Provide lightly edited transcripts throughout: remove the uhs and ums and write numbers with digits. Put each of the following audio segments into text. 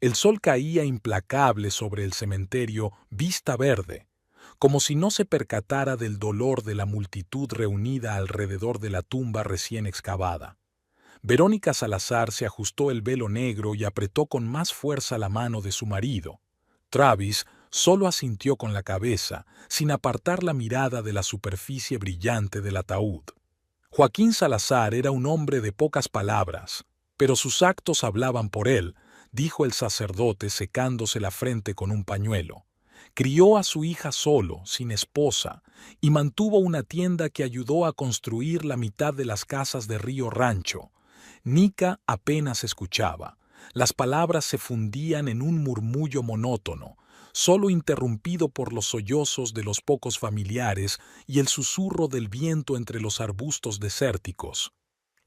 El sol caía implacable sobre el cementerio Vista Verde, como si no se percatara del dolor de la multitud reunida alrededor de la tumba recién excavada. Verónica Salazar se ajustó el velo negro y apretó con más fuerza la mano de su marido. Travis solo asintió con la cabeza, sin apartar la mirada de la superficie brillante del ataúd. Joaquín Salazar era un hombre de pocas palabras, pero sus actos hablaban por él, dijo el sacerdote secándose la frente con un pañuelo. Crió a su hija solo, sin esposa, y mantuvo una tienda que ayudó a construir la mitad de las casas de Río Rancho. Nica apenas escuchaba. Las palabras se fundían en un murmullo monótono, solo interrumpido por los sollozos de los pocos familiares y el susurro del viento entre los arbustos desérticos.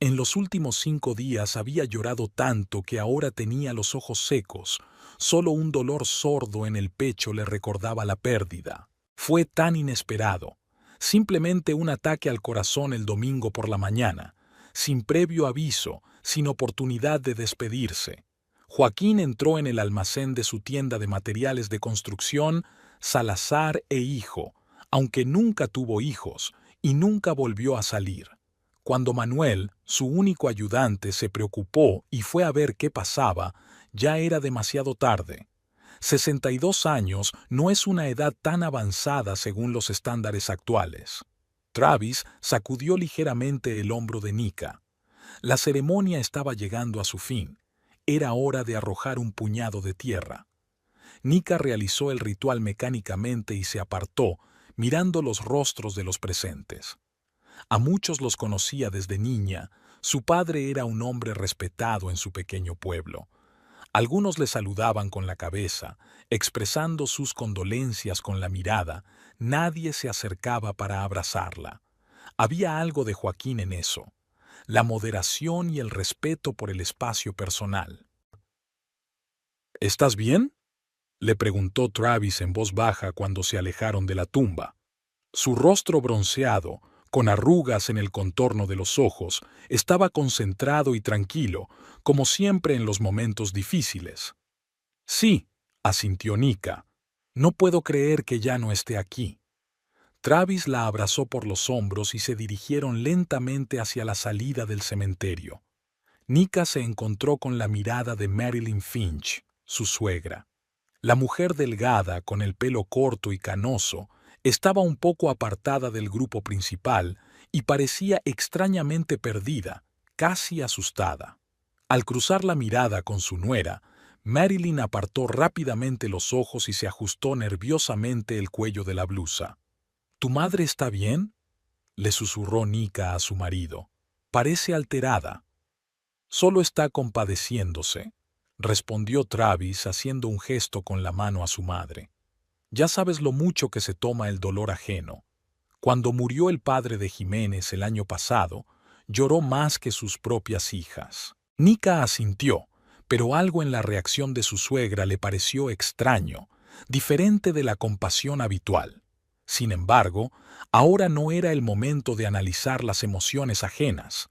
En los últimos 5 días había llorado tanto que ahora tenía los ojos secos. Solo un dolor sordo en el pecho le recordaba la pérdida. Fue tan inesperado. Simplemente un ataque al corazón el domingo por la mañana, sin previo aviso, sin oportunidad de despedirse. Joaquín entró en el almacén de su tienda de materiales de construcción, Salazar e Hijo, aunque nunca tuvo hijos y nunca volvió a salir. Cuando Manuel, su único ayudante, se preocupó y fue a ver qué pasaba, ya era demasiado tarde. 62 años no es una edad tan avanzada según los estándares actuales. Travis sacudió ligeramente el hombro de Nica. La ceremonia estaba llegando a su fin. Era hora de arrojar un puñado de tierra. Nica realizó el ritual mecánicamente y se apartó, mirando los rostros de los presentes. A muchos los conocía desde niña. Su padre era un hombre respetado en su pequeño pueblo. Algunos le saludaban con la cabeza, expresando sus condolencias con la mirada. Nadie se acercaba para abrazarla. Había algo de Joaquín en eso, la moderación y el respeto por el espacio personal. ¿Estás bien?, le preguntó Travis en voz baja cuando se alejaron de la tumba. Su rostro bronceado, con arrugas en el contorno de los ojos, estaba concentrado y tranquilo, como siempre en los momentos difíciles. Sí, asintió Nica. No puedo creer que ya no esté aquí. Travis la abrazó por los hombros y se dirigieron lentamente hacia la salida del cementerio. Nica se encontró con la mirada de Marilyn Finch, su suegra. La mujer delgada, con el pelo corto y canoso, estaba un poco apartada del grupo principal y parecía extrañamente perdida, casi asustada. Al cruzar la mirada con su nuera, Marilyn apartó rápidamente los ojos y se ajustó nerviosamente el cuello de la blusa. ¿Tu madre está bien?, le susurró Nica a su marido. Parece alterada. Solo está compadeciéndose, respondió Travis haciendo un gesto con la mano a su madre. Ya sabes lo mucho que se toma el dolor ajeno. Cuando murió el padre de Jiménez el año pasado, lloró más que sus propias hijas. Nica asintió, pero algo en la reacción de su suegra le pareció extraño, diferente de la compasión habitual. Sin embargo, ahora no era el momento de analizar las emociones ajenas.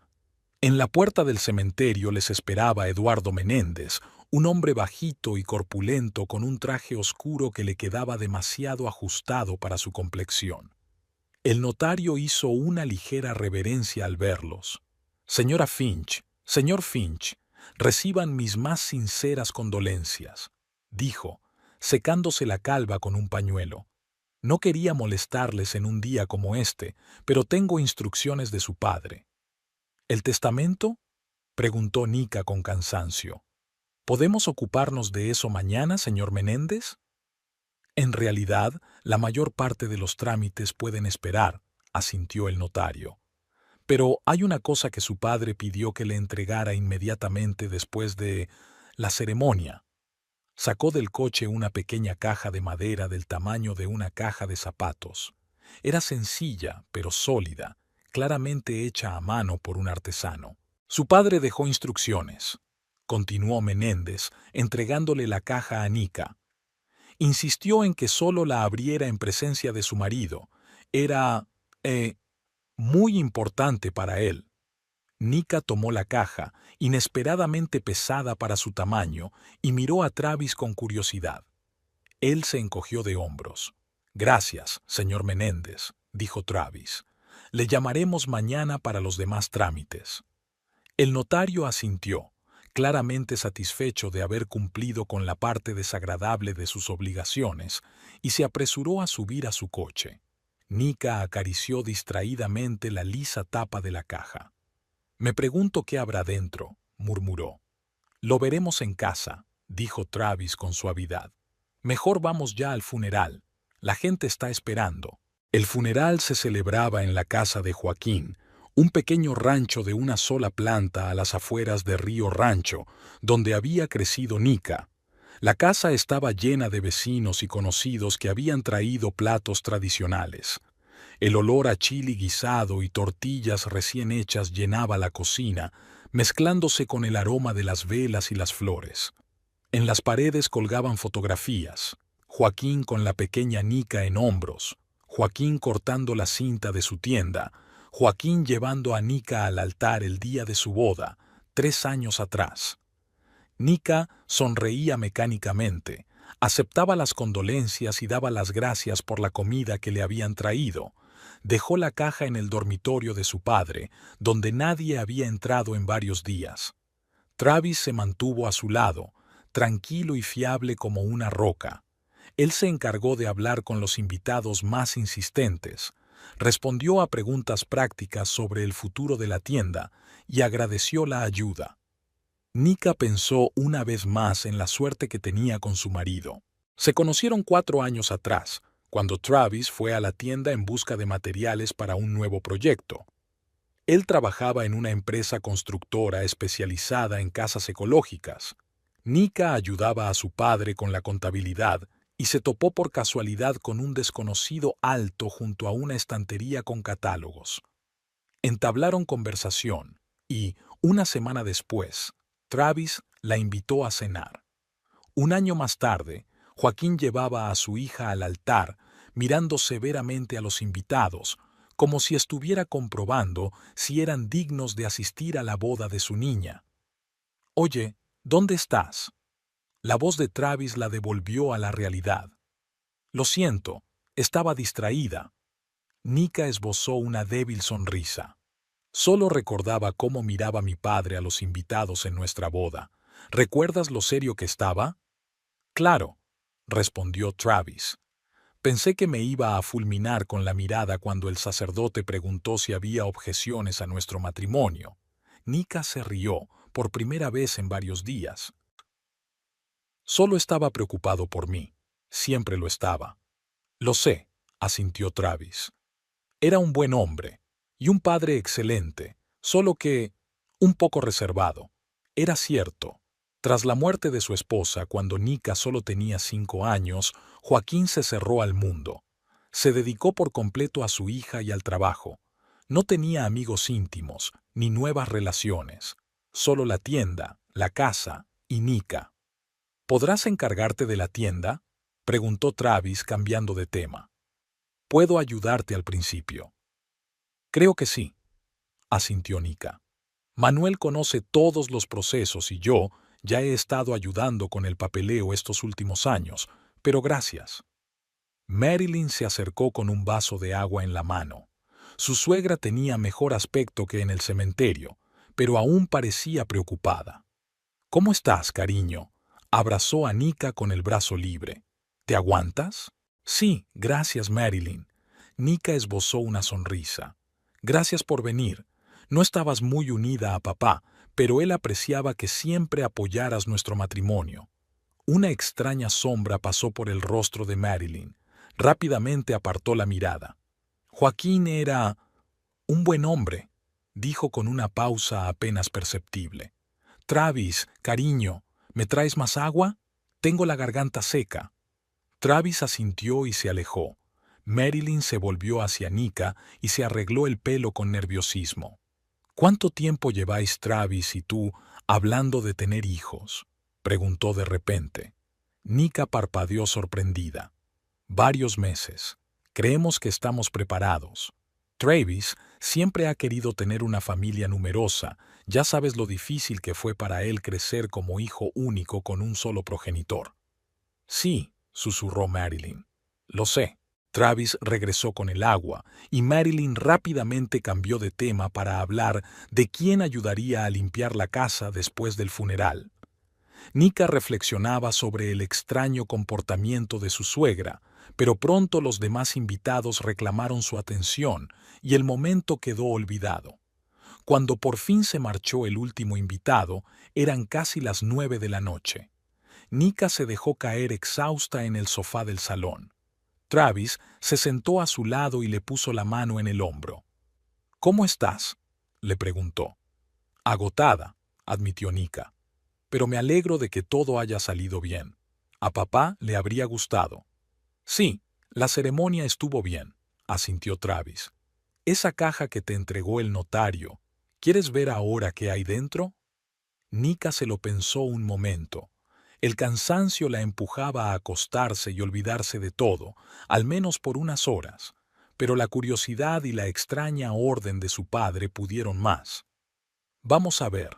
En la puerta del cementerio les esperaba Eduardo Menéndez, un hombre bajito y corpulento con un traje oscuro que le quedaba demasiado ajustado para su complexión. El notario hizo una ligera reverencia al verlos. Señora Finch, señor Finch, reciban mis más sinceras condolencias, dijo, secándose la calva con un pañuelo. No quería molestarles en un día como este, pero tengo instrucciones de su padre. ¿El testamento?, preguntó Nica con cansancio. ¿Podemos ocuparnos de eso mañana, señor Menéndez? En realidad, la mayor parte de los trámites pueden esperar, asintió el notario. Pero hay una cosa que su padre pidió que le entregara inmediatamente después de la ceremonia. Sacó del coche una pequeña caja de madera del tamaño de una caja de zapatos. Era sencilla, pero sólida, claramente hecha a mano por un artesano. Su padre dejó instrucciones, continuó Menéndez, entregándole la caja a Nica. Insistió en que solo la abriera en presencia de su marido. Era, muy importante para él. Nika tomó la caja, inesperadamente pesada para su tamaño, y miró a Travis con curiosidad. Él se encogió de hombros. «Gracias, señor Menéndez», dijo Travis. «Le llamaremos mañana para los demás trámites». El notario asintió, claramente satisfecho de haber cumplido con la parte desagradable de sus obligaciones, y se apresuró a subir a su coche. Nika acarició distraídamente la lisa tapa de la caja. «Me pregunto qué habrá dentro», murmuró. «Lo veremos en casa», dijo Travis con suavidad. «Mejor vamos ya al funeral. La gente está esperando». El funeral se celebraba en la casa de Joaquín, un pequeño rancho de una sola planta a las afueras de Río Rancho, donde había crecido Nika. La casa estaba llena de vecinos y conocidos que habían traído platos tradicionales. El olor a chili guisado y tortillas recién hechas llenaba la cocina, mezclándose con el aroma de las velas y las flores. En las paredes colgaban fotografías. Joaquín con la pequeña Nika en hombros, Joaquín cortando la cinta de su tienda, Joaquín llevando a Nika al altar el día de su boda, 3 años atrás. Nika sonreía mecánicamente, aceptaba las condolencias y daba las gracias por la comida que le habían traído. Dejó la caja en el dormitorio de su padre, donde nadie había entrado en varios días. Travis se mantuvo a su lado, tranquilo y fiable como una roca. Él se encargó de hablar con los invitados más insistentes, respondió a preguntas prácticas sobre el futuro de la tienda y agradeció la ayuda. Nika pensó una vez más en la suerte que tenía con su marido. Se conocieron 4 años atrás, cuando Travis fue a la tienda en busca de materiales para un nuevo proyecto. Él trabajaba en una empresa constructora especializada en casas ecológicas. Nika ayudaba a su padre con la contabilidad y se topó por casualidad con un desconocido alto junto a una estantería con catálogos. Entablaron conversación y, una semana después, Travis la invitó a cenar. Un año más tarde, Joaquín llevaba a su hija al altar, mirando severamente a los invitados, como si estuviera comprobando si eran dignos de asistir a la boda de su niña. «Oye, ¿dónde estás?». La voz de Travis la devolvió a la realidad. «Lo siento, estaba distraída». Nika esbozó una débil sonrisa. «Solo recordaba cómo miraba mi padre a los invitados en nuestra boda. ¿Recuerdas lo serio que estaba?». «Claro», respondió Travis. «Pensé que me iba a fulminar con la mirada cuando el sacerdote preguntó si había objeciones a nuestro matrimonio». Nika se rió, por primera vez en varios días. «Solo estaba preocupado por mí. Siempre lo estaba». «Lo sé», asintió Travis. «Era un buen hombre y un padre excelente, solo que un poco reservado. Era cierto. Tras la muerte de su esposa, cuando Nika solo tenía 5 años, Joaquín se cerró al mundo. Se dedicó por completo a su hija y al trabajo. No tenía amigos íntimos, ni nuevas relaciones. Solo la tienda, la casa y Nika». «¿Podrás encargarte de la tienda?», preguntó Travis cambiando de tema. «Puedo ayudarte al principio». «Creo que sí», asintió Nika. «Manuel conoce todos los procesos y yo ya he estado ayudando con el papeleo estos últimos años, pero gracias». Marilyn se acercó con un vaso de agua en la mano. Su suegra tenía mejor aspecto que en el cementerio, pero aún parecía preocupada. «¿Cómo estás, cariño?», abrazó a Nika con el brazo libre. «¿Te aguantas?». «Sí, gracias, Marilyn». Nika esbozó una sonrisa. «Gracias por venir. No estabas muy unida a papá, pero él apreciaba que siempre apoyaras nuestro matrimonio». Una extraña sombra pasó por el rostro de Marilyn. Rápidamente apartó la mirada. «Joaquín era un buen hombre», dijo con una pausa apenas perceptible. «Travis, cariño, ¿me traes más agua? Tengo la garganta seca». Travis asintió y se alejó. Marilyn se volvió hacia Nika y se arregló el pelo con nerviosismo. «¿Cuánto tiempo lleváis Travis y tú hablando de tener hijos?», preguntó de repente. Nika parpadeó sorprendida. «Varios meses. Creemos que estamos preparados». Travis siempre ha querido tener una familia numerosa. Ya sabes lo difícil que fue para él crecer como hijo único con un solo progenitor. Sí, susurró Marilyn. Lo sé. Travis regresó con el agua y Marilyn rápidamente cambió de tema para hablar de quién ayudaría a limpiar la casa después del funeral. Nika reflexionaba sobre el extraño comportamiento de su suegra, pero pronto los demás invitados reclamaron su atención y el momento quedó olvidado. Cuando por fin se marchó el último invitado, eran casi las 9 de la noche. Nika se dejó caer exhausta en el sofá del salón. Travis se sentó a su lado y le puso la mano en el hombro. «¿Cómo estás?», le preguntó. «Agotada», admitió Nika. «Pero me alegro de que todo haya salido bien. A papá le habría gustado». «Sí, la ceremonia estuvo bien», asintió Travis. «Esa caja que te entregó el notario, ¿quieres ver ahora qué hay dentro?». Nika se lo pensó un momento. El cansancio la empujaba a acostarse y olvidarse de todo, al menos por unas horas, pero la curiosidad y la extraña orden de su padre pudieron más. «Vamos a ver»,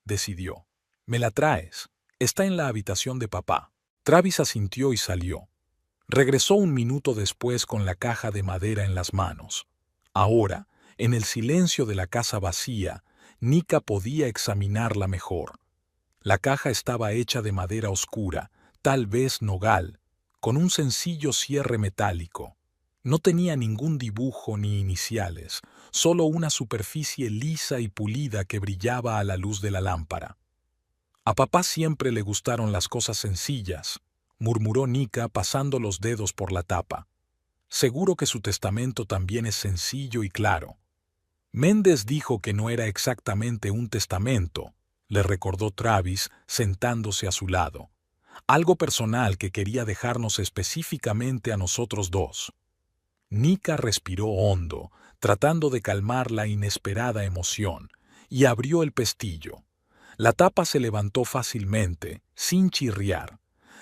decidió. «¿Me la traes? Está en la habitación de papá». Travis asintió y salió. Regresó un minuto después con la caja de madera en las manos. Ahora, en el silencio de la casa vacía, Nika podía examinarla mejor. La caja estaba hecha de madera oscura, tal vez nogal, con un sencillo cierre metálico. No tenía ningún dibujo ni iniciales, solo una superficie lisa y pulida que brillaba a la luz de la lámpara. «A papá siempre le gustaron las cosas sencillas», murmuró Nika pasando los dedos por la tapa. «Seguro que su testamento también es sencillo y claro». «Méndez dijo que no era exactamente un testamento», le recordó Travis sentándose a su lado. «Algo personal que quería dejarnos específicamente a nosotros dos». Nika respiró hondo, tratando de calmar la inesperada emoción, y abrió el pestillo. La tapa se levantó fácilmente, sin chirriar.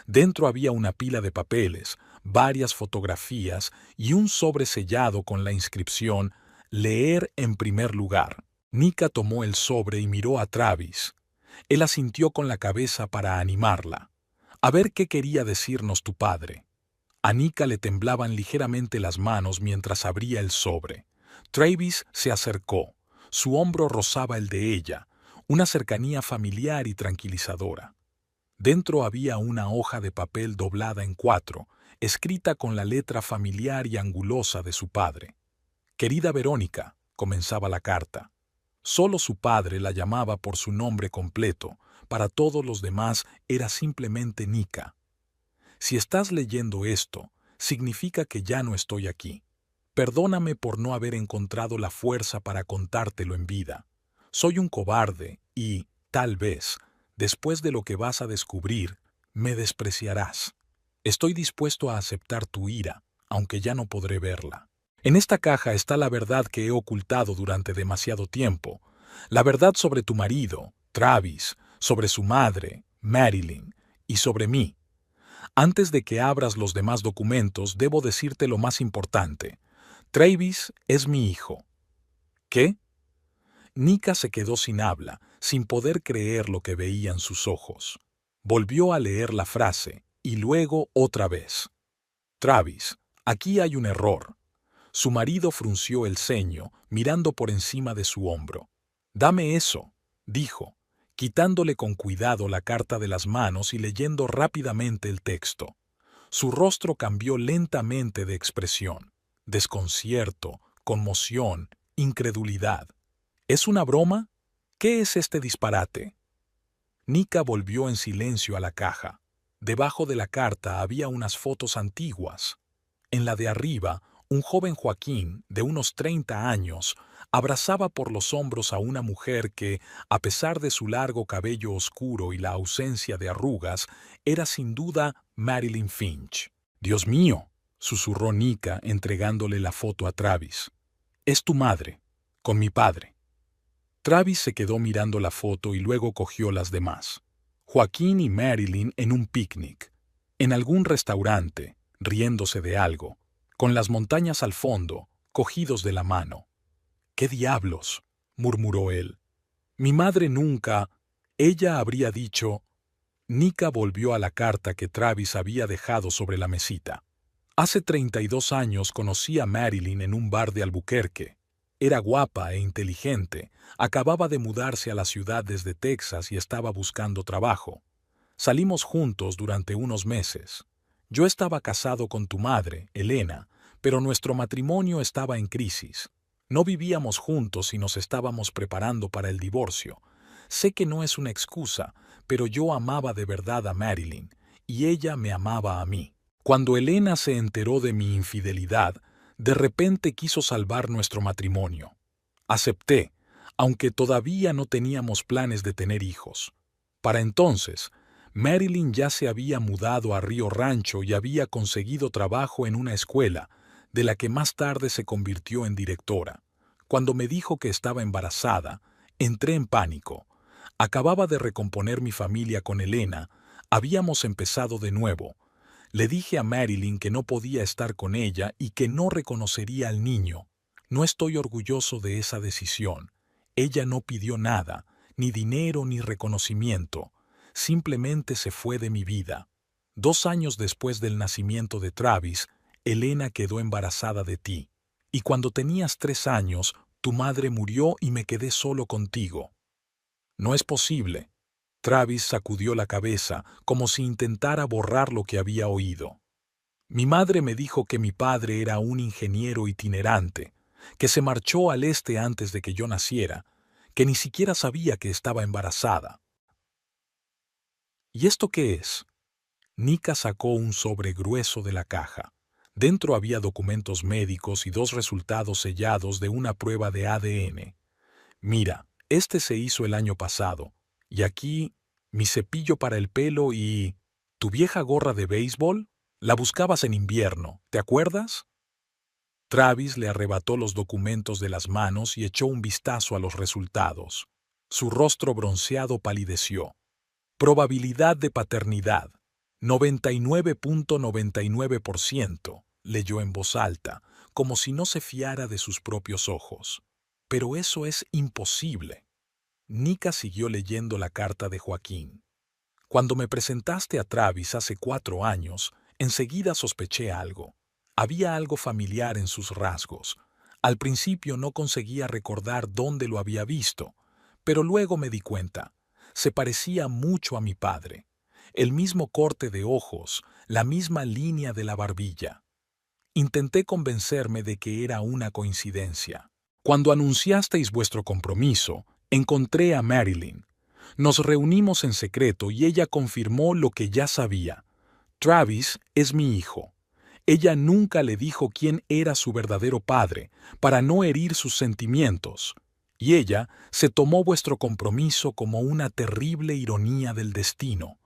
Dentro había una pila de papeles, varias fotografías y un sobre sellado con la inscripción «Leer en primer lugar». Nika tomó el sobre y miró a Travis. Él asintió con la cabeza para animarla. «A ver qué quería decirnos tu padre». A Nika le temblaban ligeramente las manos mientras abría el sobre. Travis se acercó. Su hombro rozaba el de ella, una cercanía familiar y tranquilizadora. Dentro había una hoja de papel doblada en 4, escrita con la letra familiar y angulosa de su padre. «Querida Verónica», comenzaba la carta. Solo su padre la llamaba por su nombre completo, para todos los demás era simplemente Nika. «Si estás leyendo esto, significa que ya no estoy aquí. Perdóname por no haber encontrado la fuerza para contártelo en vida. Soy un cobarde y, tal vez, después de lo que vas a descubrir, me despreciarás. Estoy dispuesto a aceptar tu ira, aunque ya no podré verla. En esta caja está la verdad que he ocultado durante demasiado tiempo. La verdad sobre tu marido, Travis, sobre su madre, Marilyn, y sobre mí. Antes de que abras los demás documentos, debo decirte lo más importante. Travis es mi hijo». «¿Qué?». Nika se quedó sin habla, sin poder creer lo que veían sus ojos. Volvió a leer la frase, y luego otra vez. «Travis, aquí hay un error». Su marido frunció el ceño, mirando por encima de su hombro. «Dame eso», dijo, quitándole con cuidado la carta de las manos y leyendo rápidamente el texto. Su rostro cambió lentamente de expresión. Desconcierto, conmoción, incredulidad. «¿Es una broma? ¿Qué es este disparate?». Nika volvió en silencio a la caja. Debajo de la carta había unas fotos antiguas. En la de arriba, un joven Joaquín, de unos 30 años, abrazaba por los hombros a una mujer que, a pesar de su largo cabello oscuro y la ausencia de arrugas, era sin duda Marilyn Finch. «Dios mío», susurró Nika entregándole la foto a Travis. «Es tu madre, con mi padre». Travis se quedó mirando la foto y luego cogió las demás. Joaquín y Marilyn en un picnic, en algún restaurante, riéndose de algo, con las montañas al fondo, cogidos de la mano. ¿Qué diablos?, murmuró él. Mi madre nunca... Ella habría dicho... Nika volvió a la carta que Travis había dejado sobre la mesita. Hace 32 años conocí a Marilyn en un bar de Albuquerque. Era guapa e inteligente, acababa de mudarse a la ciudad desde Texas y estaba buscando trabajo. Salimos juntos durante unos meses. Yo estaba casado con tu madre, Elena, pero nuestro matrimonio estaba en crisis. No vivíamos juntos y nos estábamos preparando para el divorcio. Sé que no es una excusa, pero yo amaba de verdad a Marilyn, y ella me amaba a mí. Cuando Elena se enteró de mi infidelidad, de repente quiso salvar nuestro matrimonio. Acepté, aunque todavía no teníamos planes de tener hijos. Para entonces, Marilyn ya se había mudado a Río Rancho y había conseguido trabajo en una escuela, de la que más tarde se convirtió en directora. Cuando me dijo que estaba embarazada, entré en pánico. Acababa de recomponer mi familia con Elena, habíamos empezado de nuevo. Le dije a Marilyn que no podía estar con ella y que no reconocería al niño. No estoy orgulloso de esa decisión. Ella no pidió nada, ni dinero ni reconocimiento. Simplemente se fue de mi vida. 2 años después del nacimiento de Travis, Elena quedó embarazada de ti. Y cuando tenías 3 años, tu madre murió y me quedé solo contigo. No es posible. Travis sacudió la cabeza, como si intentara borrar lo que había oído. Mi madre me dijo que mi padre era un ingeniero itinerante, que se marchó al este antes de que yo naciera, que ni siquiera sabía que estaba embarazada. ¿Y esto qué es? Nika sacó un sobre grueso de la caja. Dentro había documentos médicos y 2 resultados sellados de una prueba de ADN. Mira, este se hizo el año pasado. Y aquí, mi cepillo para el pelo y... ¿Tu vieja gorra de béisbol? La buscabas en invierno, ¿te acuerdas? Travis le arrebató los documentos de las manos y echó un vistazo a los resultados. Su rostro bronceado palideció. Probabilidad de paternidad. 99.99%, leyó en voz alta, como si no se fiara de sus propios ojos. Pero eso es imposible. Nika siguió leyendo la carta de Joaquín. Cuando me presentaste a Travis hace 4 años, enseguida sospeché algo. Había algo familiar en sus rasgos. Al principio no conseguía recordar dónde lo había visto, pero luego me di cuenta. Se parecía mucho a mi padre. El mismo corte de ojos, la misma línea de la barbilla. Intenté convencerme de que era una coincidencia. Cuando anunciasteis vuestro compromiso, encontré a Marilyn. Nos reunimos en secreto y ella confirmó lo que ya sabía. Travis es mi hijo. Ella nunca le dijo quién era su verdadero padre, para no herir sus sentimientos. Y ella se tomó vuestro compromiso como una terrible ironía del destino.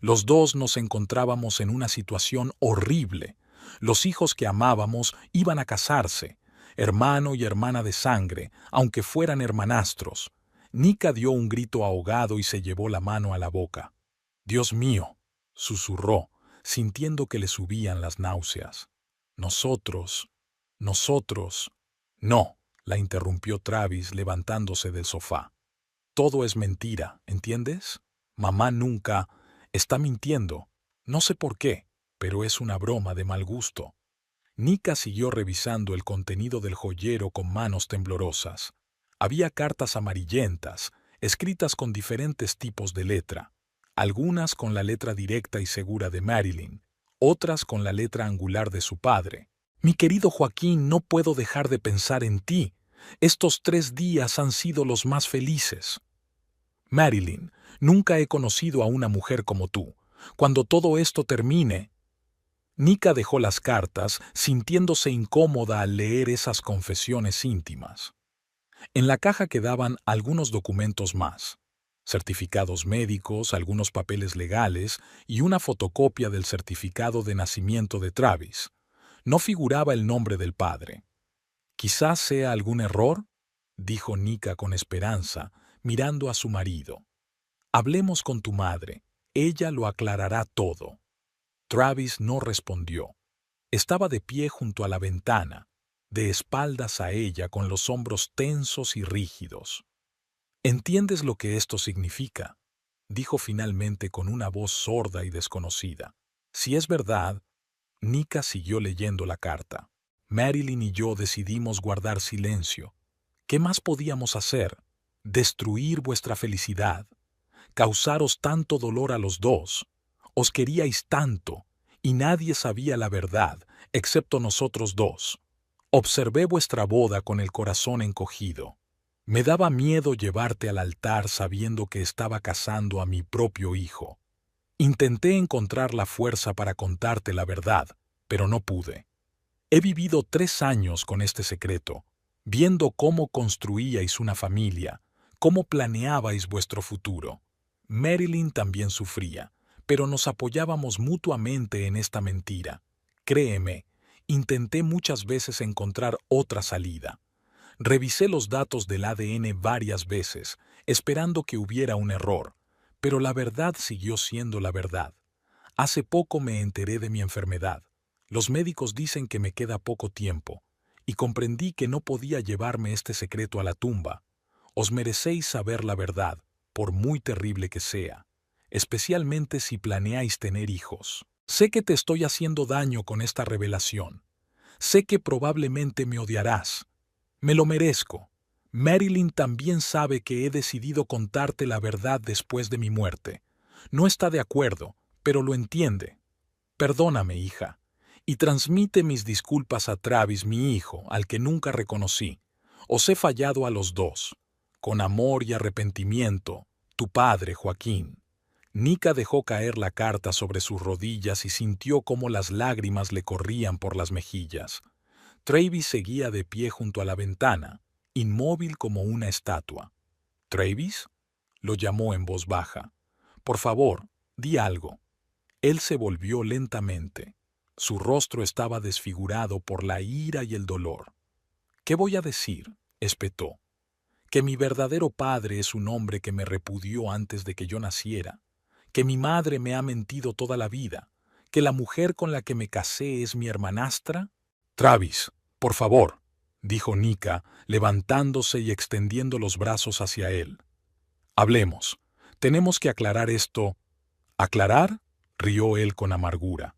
Los dos nos encontrábamos en una situación horrible. Los hijos que amábamos iban a casarse, hermano y hermana de sangre, aunque fueran hermanastros. Nika dio un grito ahogado y se llevó la mano a la boca. «Dios mío», susurró, sintiendo que le subían las náuseas. «Nosotros... No», la interrumpió Travis levantándose del sofá. «Todo es mentira, ¿entiendes? Mamá nunca... Está mintiendo. No sé por qué, pero es una broma de mal gusto». Nika siguió revisando el contenido del joyero con manos temblorosas. Había cartas amarillentas, escritas con diferentes tipos de letra. Algunas con la letra directa y segura de Marilyn, otras con la letra angular de su padre. «Mi querido Joaquín, no puedo dejar de pensar en ti. Estos 3 días han sido los más felices. Marilyn, nunca he conocido a una mujer como tú. Cuando todo esto termine...» Nika dejó las cartas, sintiéndose incómoda al leer esas confesiones íntimas. En la caja quedaban algunos documentos más. Certificados médicos, algunos papeles legales y una fotocopia del certificado de nacimiento de Travis. No figuraba el nombre del padre. «Quizás sea algún error», dijo Nika con esperanza, mirando a su marido. «Hablemos con tu madre. Ella lo aclarará todo». Travis no respondió. Estaba de pie junto a la ventana. de espaldas a ella con los hombros tensos y rígidos. «¿Entiendes lo que esto significa?», dijo finalmente con una voz sorda y desconocida. «Si es verdad», Nika siguió leyendo la carta. «Marilyn y yo decidimos guardar silencio. ¿Qué más podíamos hacer? Destruir vuestra felicidad. Causaros tanto dolor a los dos. Os queríais tanto, y nadie sabía la verdad, excepto nosotros dos. Observé vuestra boda con el corazón encogido. Me daba miedo llevarte al altar sabiendo que estaba casando a mi propio hijo. Intenté encontrar la fuerza para contarte la verdad, pero no pude. He vivido 3 años con este secreto, viendo cómo construíais una familia, cómo planeabais vuestro futuro. Marilyn también sufría, pero nos apoyábamos mutuamente en esta mentira. Créeme, intenté muchas veces encontrar otra salida. Revisé los datos del ADN varias veces, esperando que hubiera un error, pero la verdad siguió siendo la verdad. Hace poco me enteré de mi enfermedad. Los médicos dicen que me queda poco tiempo, y comprendí que no podía llevarme este secreto a la tumba. Os merecéis saber la verdad, por muy terrible que sea, especialmente si planeáis tener hijos. Sé que te estoy haciendo daño con esta revelación. Sé que probablemente me odiarás. Me lo merezco. Marilyn también sabe que he decidido contarte la verdad después de mi muerte. No está de acuerdo, pero lo entiende. Perdóname, hija, y transmite mis disculpas a Travis, mi hijo, al que nunca reconocí. Os he fallado a los dos. Con amor y arrepentimiento, tu padre, Joaquín. Nika dejó caer la carta sobre sus rodillas y sintió cómo las lágrimas le corrían por las mejillas. Travis seguía de pie junto a la ventana, inmóvil como una estatua. «¿Travis?», lo llamó en voz baja. «Por favor, di algo». Él se volvió lentamente. Su rostro estaba desfigurado por la ira y el dolor. «¿Qué voy a decir?», espetó. «Que mi verdadero padre es un hombre que me repudió antes de que yo naciera, que mi madre me ha mentido toda la vida, que la mujer con la que me casé es mi hermanastra». «Travis, por favor», dijo Nika, levantándose y extendiendo los brazos hacia él. «Hablemos. Tenemos que aclarar esto». «¿Aclarar?», rió él con amargura.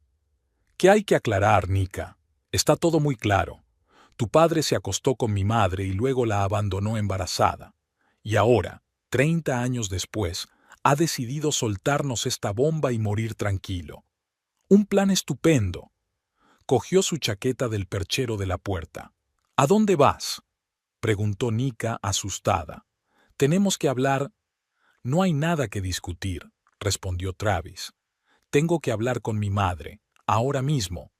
«¿Qué hay que aclarar, Nika? Está todo muy claro. Tu padre se acostó con mi madre y luego la abandonó embarazada. Y ahora, 30 años después, ha decidido soltarnos esta bomba y morir tranquilo. Un plan estupendo». Cogió su chaqueta del perchero de la puerta. «¿A dónde vas?», preguntó Nika asustada. «Tenemos que hablar». «No hay nada que discutir», respondió Travis. «Tengo que hablar con mi madre, ahora mismo».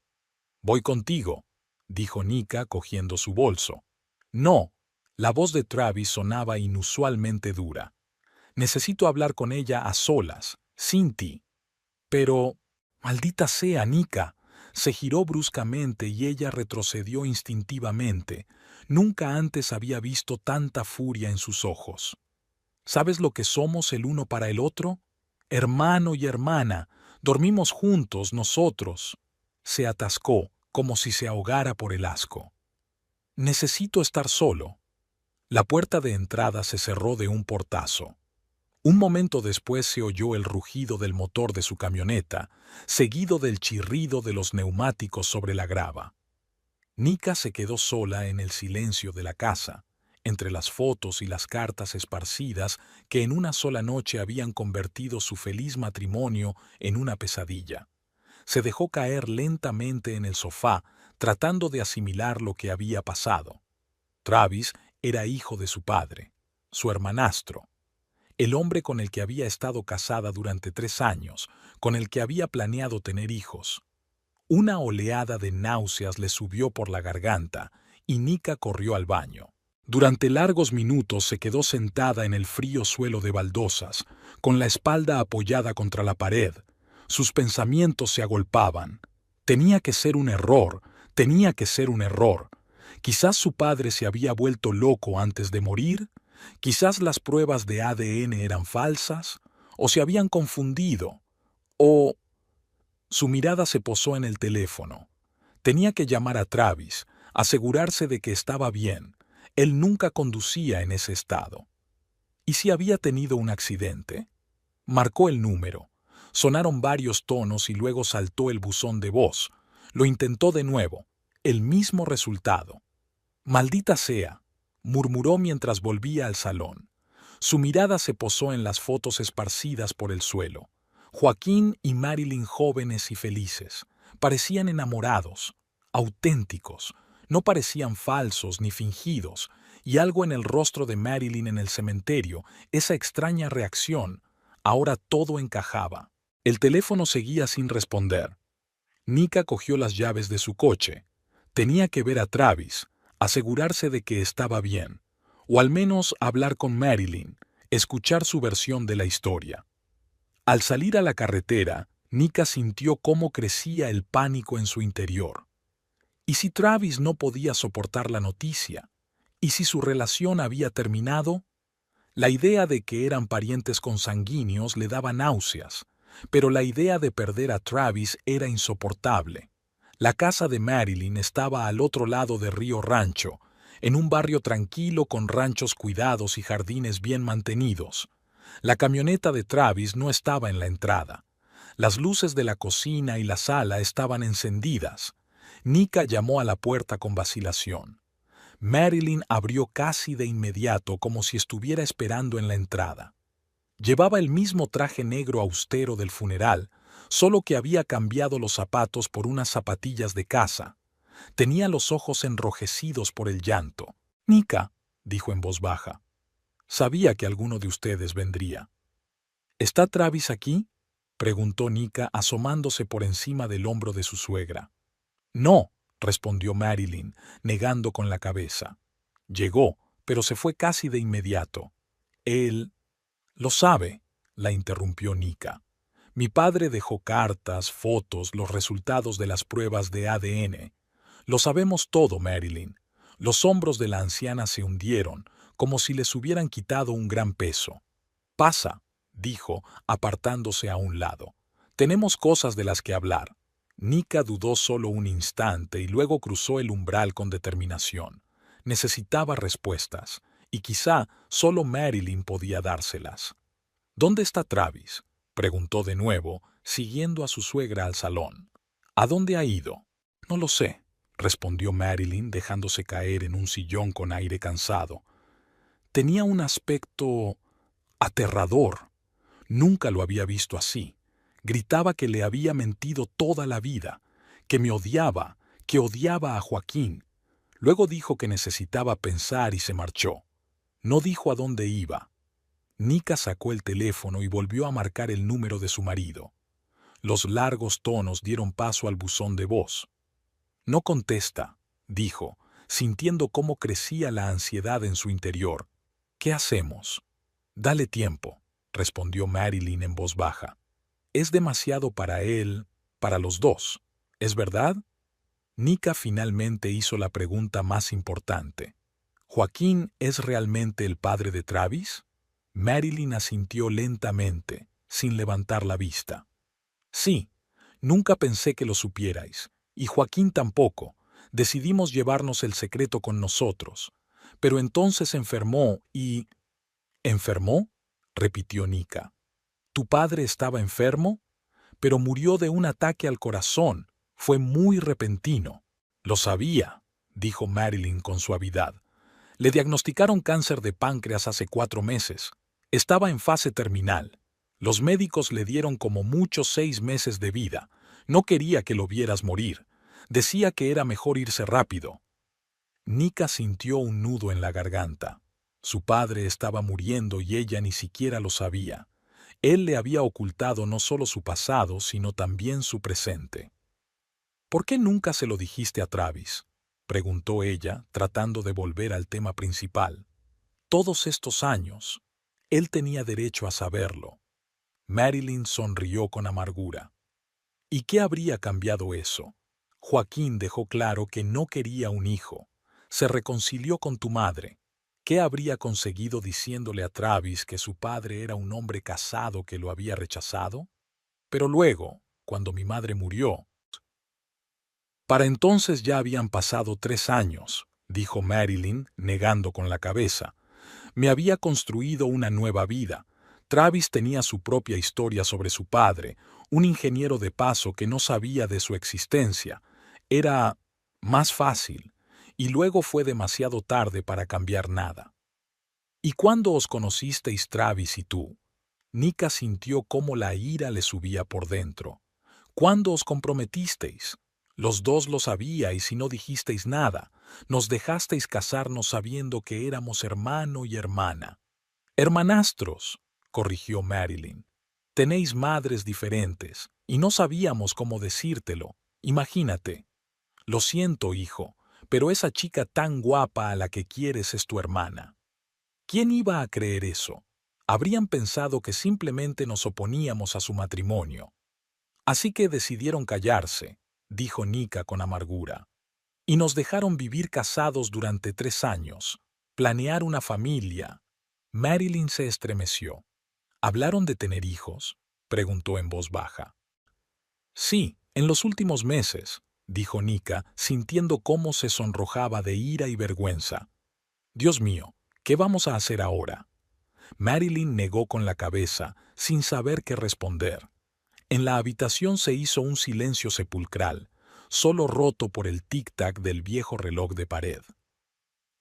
«Voy contigo», dijo Nika cogiendo su bolso. «No». La voz de Travis sonaba inusualmente dura. «Necesito hablar con ella a solas, sin ti». «Pero, maldita sea, Nika». Se giró bruscamente y ella retrocedió instintivamente. Nunca antes había visto tanta furia en sus ojos. ¿Sabes lo que somos el uno para el otro? Hermano y hermana. Dormimos juntos nosotros. Se atascó, como si se ahogara por el asco. «Necesito estar solo». La puerta de entrada se cerró de un portazo. Un momento después se oyó el rugido del motor de su camioneta, seguido del chirrido de los neumáticos sobre la grava. Nika se quedó sola en el silencio de la casa, entre las fotos y las cartas esparcidas que en una sola noche habían convertido su feliz matrimonio en una pesadilla. Se dejó caer lentamente en el sofá, tratando de asimilar lo que había pasado. Travis era hijo de su padre, su hermanastro, el hombre con el que había estado casada durante 3 años, con el que había planeado tener hijos. Una oleada de náuseas le subió por la garganta y Nika corrió al baño. Durante largos minutos se quedó sentada en el frío suelo de baldosas, con la espalda apoyada contra la pared. Sus pensamientos se agolpaban. Tenía que ser un error, tenía que ser un error. Quizás su padre se había vuelto loco antes de morir. Quizás las pruebas de ADN eran falsas, o se habían confundido, o... Su mirada se posó en el teléfono. Tenía que llamar a Travis, asegurarse de que estaba bien. Él nunca conducía en ese estado. ¿Y si había tenido un accidente? Marcó el número. Sonaron varios tonos y luego saltó el buzón de voz. Lo intentó de nuevo. El mismo resultado. «Maldita sea», murmuró mientras volvía al salón. Su mirada se posó en las fotos esparcidas por el suelo. Joaquín y Marilyn jóvenes y felices. Parecían enamorados, auténticos. No parecían falsos ni fingidos. Y algo en el rostro de Marilyn en el cementerio, esa extraña reacción, ahora todo encajaba. El teléfono seguía sin responder. Nika cogió las llaves de su coche. Tenía que ver a Travis, asegurarse de que estaba bien, o al menos hablar con Marilyn, escuchar su versión de la historia. Al salir a la carretera, Nika sintió cómo crecía el pánico en su interior. ¿Y si Travis no podía soportar la noticia? ¿Y si su relación había terminado? La idea de que eran parientes consanguíneos le daba náuseas, pero la idea de perder a Travis era insoportable. La casa de Marilyn estaba al otro lado de Río Rancho, en un barrio tranquilo con ranchos cuidados y jardines bien mantenidos. La camioneta de Travis no estaba en la entrada. Las luces de la cocina y la sala estaban encendidas. Nika llamó a la puerta con vacilación. Marilyn abrió casi de inmediato como si estuviera esperando en la entrada. Llevaba el mismo traje negro austero del funeral, solo que había cambiado los zapatos por unas zapatillas de casa. Tenía los ojos enrojecidos por el llanto. «Nika», dijo en voz baja. «Sabía que alguno de ustedes vendría». «¿Está Travis aquí?», preguntó Nika asomándose por encima del hombro de su suegra. «No», respondió Marilyn, negando con la cabeza. «Llegó, pero se fue casi de inmediato. Él...» «Lo sabe», la interrumpió Nika. «Mi padre dejó cartas, fotos, los resultados de las pruebas de ADN. Lo sabemos todo, Marilyn». Los hombros de la anciana se hundieron, como si les hubieran quitado un gran peso. «Pasa», dijo, apartándose a un lado. «Tenemos cosas de las que hablar». Nika dudó solo un instante y luego cruzó el umbral con determinación. Necesitaba respuestas, y quizá solo Marilyn podía dárselas. «¿Dónde está Travis?», preguntó de nuevo, siguiendo a su suegra al salón. «¿A dónde ha ido?». «No lo sé», respondió Marilyn, dejándose caer en un sillón con aire cansado. Tenía un aspecto aterrador. Nunca lo había visto así. Gritaba que le había mentido toda la vida, que me odiaba, que odiaba a Joaquín. Luego dijo que necesitaba pensar y se marchó. No dijo a dónde iba. Nika sacó el teléfono y volvió a marcar el número de su marido. Los largos tonos dieron paso al buzón de voz. «No contesta», dijo, sintiendo cómo crecía la ansiedad en su interior. «¿Qué hacemos?». «Dale tiempo», respondió Marilyn en voz baja. «Es demasiado para él, para los dos, ¿es verdad?». Nika finalmente hizo la pregunta más importante. «¿Joaquín es realmente el padre de Travis?». Marilyn asintió lentamente, sin levantar la vista. «Sí, nunca pensé que lo supierais, y Joaquín tampoco. Decidimos llevarnos el secreto con nosotros. Pero entonces enfermó y...». «¿Enfermó?», repitió Nika. «¿Tu padre estaba enfermo?». «Pero murió de un ataque al corazón. Fue muy repentino». «Lo sabía», dijo Marilyn con suavidad. «Le diagnosticaron cáncer de páncreas hace 4 meses. Estaba en fase terminal. Los médicos le dieron como mucho 6 meses de vida. No quería que lo vieras morir. Decía que era mejor irse rápido». Nika sintió un nudo en la garganta. Su padre estaba muriendo y ella ni siquiera lo sabía. Él le había ocultado no solo su pasado, sino también su presente. «¿Por qué nunca se lo dijiste a Travis?», preguntó ella, tratando de volver al tema principal. «Todos estos años, él tenía derecho a saberlo». Marilyn sonrió con amargura. ¿Y qué habría cambiado eso? Joaquín dejó claro que no quería un hijo. Se reconcilió con tu madre. ¿Qué habría conseguido diciéndole a Travis que su padre era un hombre casado que lo había rechazado? Pero luego, cuando mi madre murió, Para entonces ya habían pasado 3 años, dijo Marilyn, negando con la cabeza. Me había construido una nueva vida. Travis tenía su propia historia sobre su padre, un ingeniero de paso que no sabía de su existencia. Era más fácil, y luego fue demasiado tarde para cambiar nada. ¿Y cuándo os conocisteis Travis y tú? Nika sintió cómo la ira le subía por dentro. ¿Cuándo os comprometisteis? Los dos lo sabíais y no dijisteis nada. Nos dejasteis casarnos sabiendo que éramos hermano y hermana. Hermanastros, corrigió Marilyn. Tenéis madres diferentes, y no sabíamos cómo decírtelo. Imagínate. Lo siento, hijo, pero esa chica tan guapa a la que quieres es tu hermana. ¿Quién iba a creer eso? Habrían pensado que simplemente nos oponíamos a su matrimonio. Así que decidieron callarse, dijo Nika con amargura. Y nos dejaron vivir casados durante 3 años, planear una familia. Marilyn se estremeció. ¿Hablaron de tener hijos?, preguntó en voz baja. Sí, en los últimos meses, dijo Nika, sintiendo cómo se sonrojaba de ira y vergüenza. Dios mío, ¿qué vamos a hacer ahora? Marilyn negó con la cabeza, sin saber qué responder. En la habitación se hizo un silencio sepulcral, solo roto por el tic-tac del viejo reloj de pared.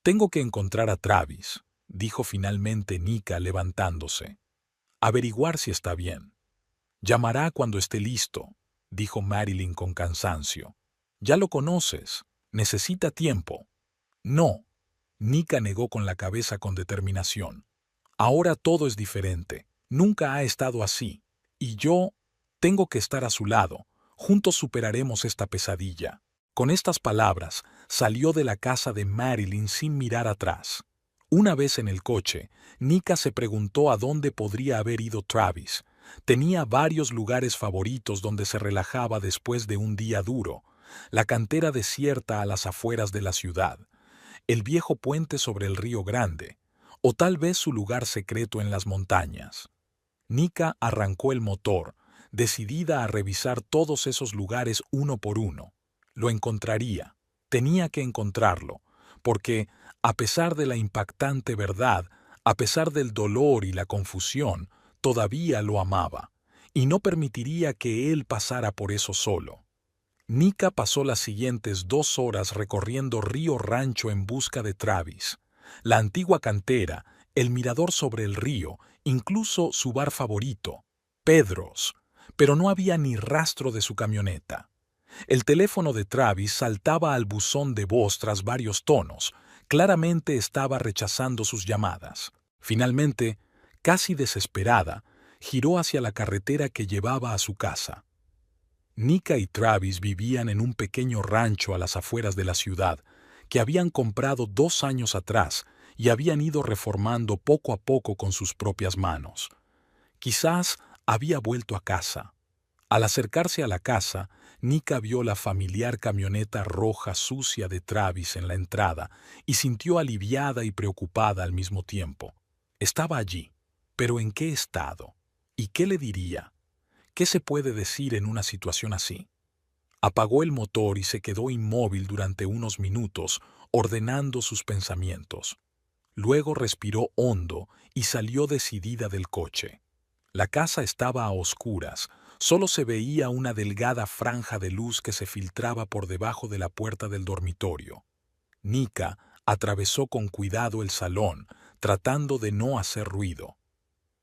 Tengo que encontrar a Travis, dijo finalmente Nika levantándose. Averiguar si está bien. Llamará cuando esté listo, dijo Marilyn con cansancio. Ya lo conoces. Necesita tiempo. No. Nika negó con la cabeza con determinación. Ahora todo es diferente. Nunca ha estado así. Y yo tengo que estar a su lado. Juntos superaremos esta pesadilla. Con estas palabras, salió de la casa de Marilyn sin mirar atrás. Una vez en el coche, Nika se preguntó a dónde podría haber ido Travis. Tenía varios lugares favoritos donde se relajaba después de un día duro. La cantera desierta a las afueras de la ciudad, el viejo puente sobre el Río Grande, o tal vez su lugar secreto en las montañas. Nika arrancó el motor, decidida a revisar todos esos lugares uno por uno. Lo encontraría. Tenía que encontrarlo, porque, a pesar de la impactante verdad, a pesar del dolor y la confusión, todavía lo amaba, y no permitiría que él pasara por eso solo. Nika pasó las siguientes 2 horas recorriendo Río Rancho en busca de Travis. La antigua cantera, el mirador sobre el río, incluso su bar favorito, Pedro's, pero no había ni rastro de su camioneta. El teléfono de Travis saltaba al buzón de voz tras varios tonos. Claramente estaba rechazando sus llamadas. Finalmente, casi desesperada, giró hacia la carretera que llevaba a su casa. Nika y Travis vivían en un pequeño rancho a las afueras de la ciudad, que habían comprado 2 años atrás y habían ido reformando poco a poco con sus propias manos. Quizás había vuelto a casa. Al acercarse a la casa, Nika vio la familiar camioneta roja sucia de Travis en la entrada y sintió aliviada y preocupada al mismo tiempo. Estaba allí, pero ¿en qué estado? ¿Y qué le diría? ¿Qué se puede decir en una situación así? Apagó el motor y se quedó inmóvil durante unos minutos, ordenando sus pensamientos. Luego respiró hondo y salió decidida del coche. La casa estaba a oscuras, solo se veía una delgada franja de luz que se filtraba por debajo de la puerta del dormitorio. Nika atravesó con cuidado el salón, tratando de no hacer ruido.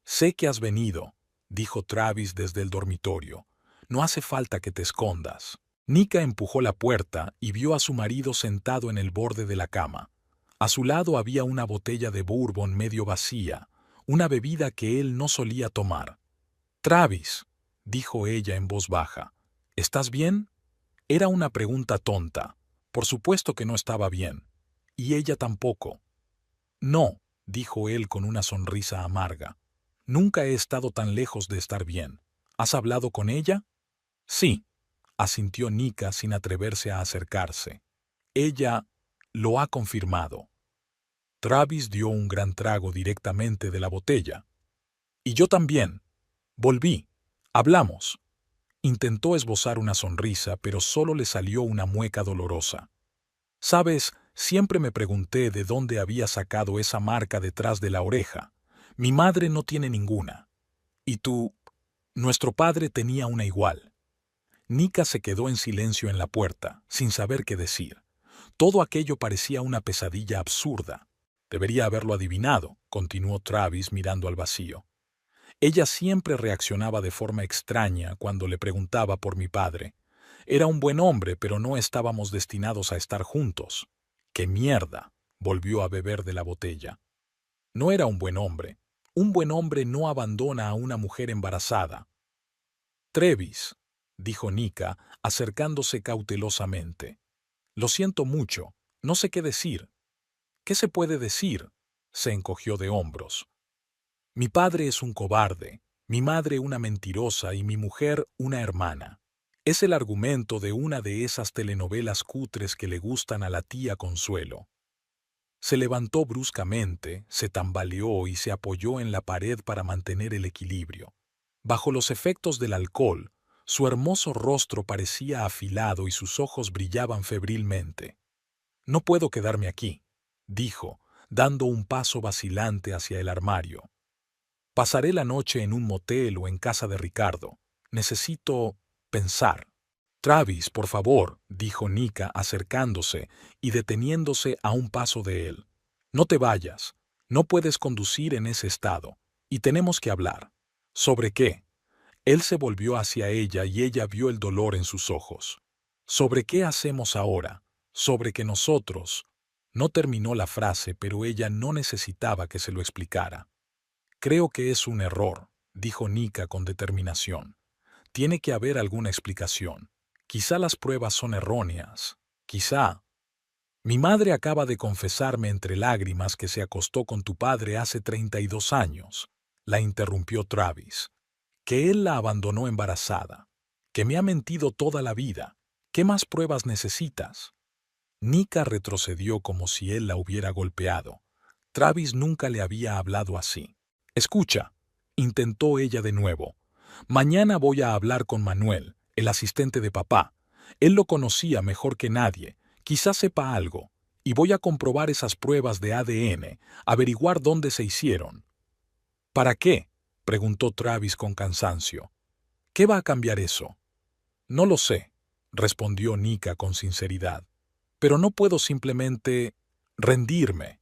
«Sé que has venido», dijo Travis desde el dormitorio. «No hace falta que te escondas». Nika empujó la puerta y vio a su marido sentado en el borde de la cama. A su lado había una botella de bourbon medio vacía, una bebida que él no solía tomar. «Travis», dijo ella en voz baja, «¿estás bien?» Era una pregunta tonta. Por supuesto que no estaba bien. Y ella tampoco. «No», dijo él con una sonrisa amarga. «Nunca he estado tan lejos de estar bien. ¿Has hablado con ella?» «Sí», asintió Nika sin atreverse a acercarse. «Ella lo ha confirmado». Travis dio un gran trago directamente de la botella. «Y yo también. Volví. Hablamos». Intentó esbozar una sonrisa, pero solo le salió una mueca dolorosa. Sabes, siempre me pregunté de dónde había sacado esa marca detrás de la oreja. Mi madre no tiene ninguna. Y tú, nuestro padre tenía una igual. Nika se quedó en silencio en la puerta, sin saber qué decir. Todo aquello parecía una pesadilla absurda. Debería haberlo adivinado, continuó Travis mirando al vacío. Ella siempre reaccionaba de forma extraña cuando le preguntaba por mi padre. Era un buen hombre, pero no estábamos destinados a estar juntos. ¡Qué mierda! Volvió a beber de la botella. No era un buen hombre. Un buen hombre no abandona a una mujer embarazada. Travis, dijo Nika, acercándose cautelosamente. Lo siento mucho. No sé qué decir. ¿Qué se puede decir? Se encogió de hombros. Mi padre es un cobarde, mi madre una mentirosa y mi mujer una hermana. Es el argumento de una de esas telenovelas cutres que le gustan a la tía Consuelo. Se levantó bruscamente, se tambaleó y se apoyó en la pared para mantener el equilibrio. Bajo los efectos del alcohol, su hermoso rostro parecía afilado y sus ojos brillaban febrilmente. No puedo quedarme aquí, dijo, dando un paso vacilante hacia el armario. Pasaré la noche en un motel o en casa de Ricardo. Necesito pensar. Travis, por favor, dijo Nika acercándose y deteniéndose a un paso de él. No te vayas. No puedes conducir en ese estado. Y tenemos que hablar. ¿Sobre qué? Él se volvió hacia ella y ella vio el dolor en sus ojos. ¿Sobre qué hacemos ahora? Sobre que nosotros... No terminó la frase, pero ella no necesitaba que se lo explicara. Creo que es un error, dijo Nika con determinación. Tiene que haber alguna explicación. Quizá las pruebas son erróneas. Quizá. Mi madre acaba de confesarme entre lágrimas que se acostó con tu padre hace 32 años, la interrumpió Travis. Que él la abandonó embarazada. Que me ha mentido toda la vida. ¿Qué más pruebas necesitas? Nika retrocedió como si él la hubiera golpeado. Travis nunca le había hablado así. Escucha, intentó ella de nuevo. Mañana voy a hablar con Manuel, el asistente de papá. Él lo conocía mejor que nadie, quizás sepa algo, y voy a comprobar esas pruebas de ADN, averiguar dónde se hicieron. ¿Para qué? Preguntó Travis con cansancio. ¿Qué va a cambiar eso? No lo sé, respondió Nika con sinceridad. Pero no puedo simplemente rendirme.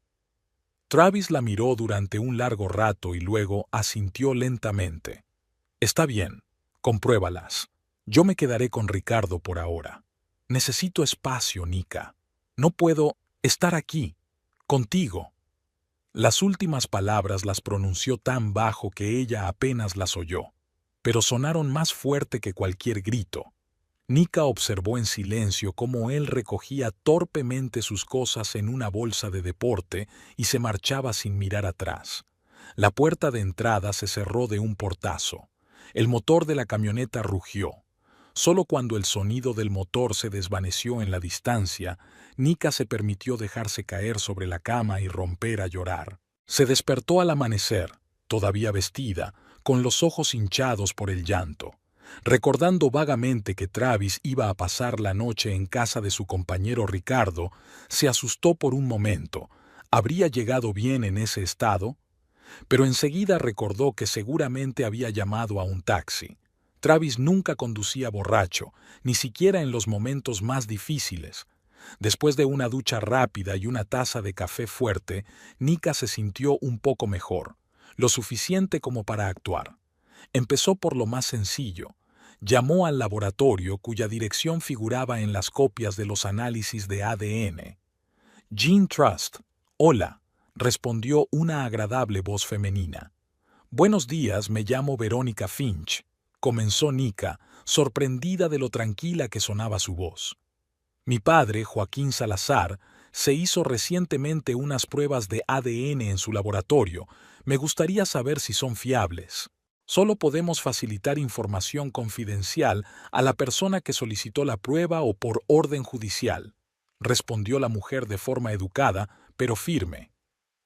Travis la miró durante un largo rato y luego asintió lentamente. Está bien, compruébalas. Yo me quedaré con Ricardo por ahora. Necesito espacio, Nika. No puedo estar aquí, contigo. Las últimas palabras las pronunció tan bajo que ella apenas las oyó, pero sonaron más fuerte que cualquier grito. Nika observó en silencio cómo él recogía torpemente sus cosas en una bolsa de deporte y se marchaba sin mirar atrás. La puerta de entrada se cerró de un portazo. El motor de la camioneta rugió. Solo cuando el sonido del motor se desvaneció en la distancia, Nika se permitió dejarse caer sobre la cama y romper a llorar. Se despertó al amanecer, todavía vestida, con los ojos hinchados por el llanto. Recordando vagamente que Travis iba a pasar la noche en casa de su compañero Ricardo, se asustó por un momento. ¿Habría llegado bien en ese estado? Pero enseguida recordó que seguramente había llamado a un taxi. Travis nunca conducía borracho, ni siquiera en los momentos más difíciles. Después de una ducha rápida y una taza de café fuerte, Nika se sintió un poco mejor, lo suficiente como para actuar. Empezó por lo más sencillo. Llamó al laboratorio cuya dirección figuraba en las copias de los análisis de ADN. Gene Trust. Hola, respondió una agradable voz femenina. Buenos días, me llamo Verónica Finch, comenzó Nika, sorprendida de lo tranquila que sonaba su voz. Mi padre, Joaquín Salazar, se hizo recientemente unas pruebas de ADN en su laboratorio. Me gustaría saber si son fiables. Solo podemos facilitar información confidencial a la persona que solicitó la prueba o por orden judicial, respondió la mujer de forma educada, pero firme.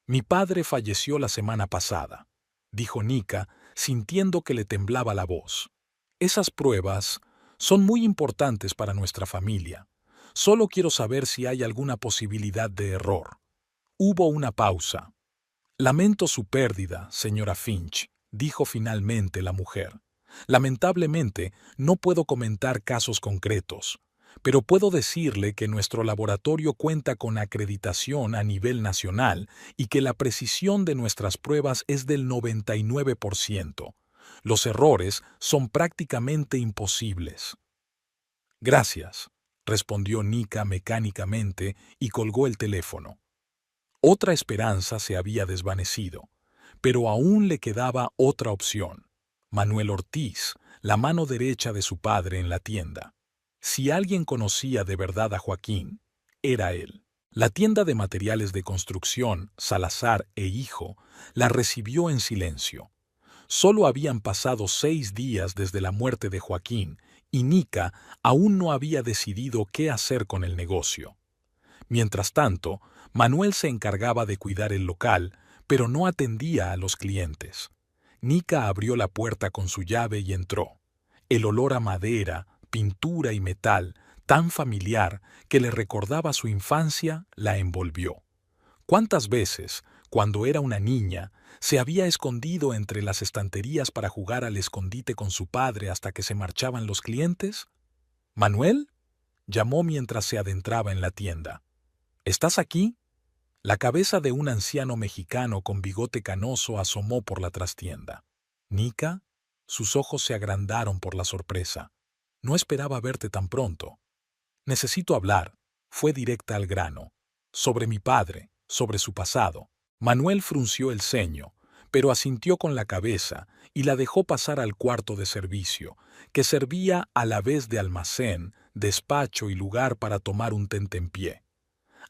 Mi padre falleció la semana pasada, dijo Nika, sintiendo que le temblaba la voz. Esas pruebas son muy importantes para nuestra familia. Solo quiero saber si hay alguna posibilidad de error. Hubo una pausa. Lamento su pérdida, señora Finch, dijo finalmente la mujer. Lamentablemente, no puedo comentar casos concretos, pero puedo decirle que nuestro laboratorio cuenta con acreditación a nivel nacional y que la precisión de nuestras pruebas es del 99%. Los errores son prácticamente imposibles. Gracias, respondió Nika mecánicamente y colgó el teléfono. Otra esperanza se había desvanecido, pero aún le quedaba otra opción. Manuel Ortiz, la mano derecha de su padre en la tienda. Si alguien conocía de verdad a Joaquín, era él. La tienda de materiales de construcción, Salazar e Hijo, la recibió en silencio. Solo habían pasado 6 días desde la muerte de Joaquín y Nika aún no había decidido qué hacer con el negocio. Mientras tanto, Manuel se encargaba de cuidar el local, pero no atendía a los clientes. Nika abrió la puerta con su llave y entró. El olor a madera, pintura y metal, tan familiar que le recordaba su infancia, la envolvió. ¿Cuántas veces, cuando era una niña, se había escondido entre las estanterías para jugar al escondite con su padre hasta que se marchaban los clientes? ¿Manuel?, llamó mientras se adentraba en la tienda. ¿Estás aquí? La cabeza de un anciano mexicano con bigote canoso asomó por la trastienda. ¿Nika? Sus ojos se agrandaron por la sorpresa. No esperaba verte tan pronto. Necesito hablar. Fue directa al grano. Sobre mi padre, sobre su pasado. Manuel frunció el ceño, pero asintió con la cabeza y la dejó pasar al cuarto de servicio, que servía a la vez de almacén, despacho y lugar para tomar un tentempié.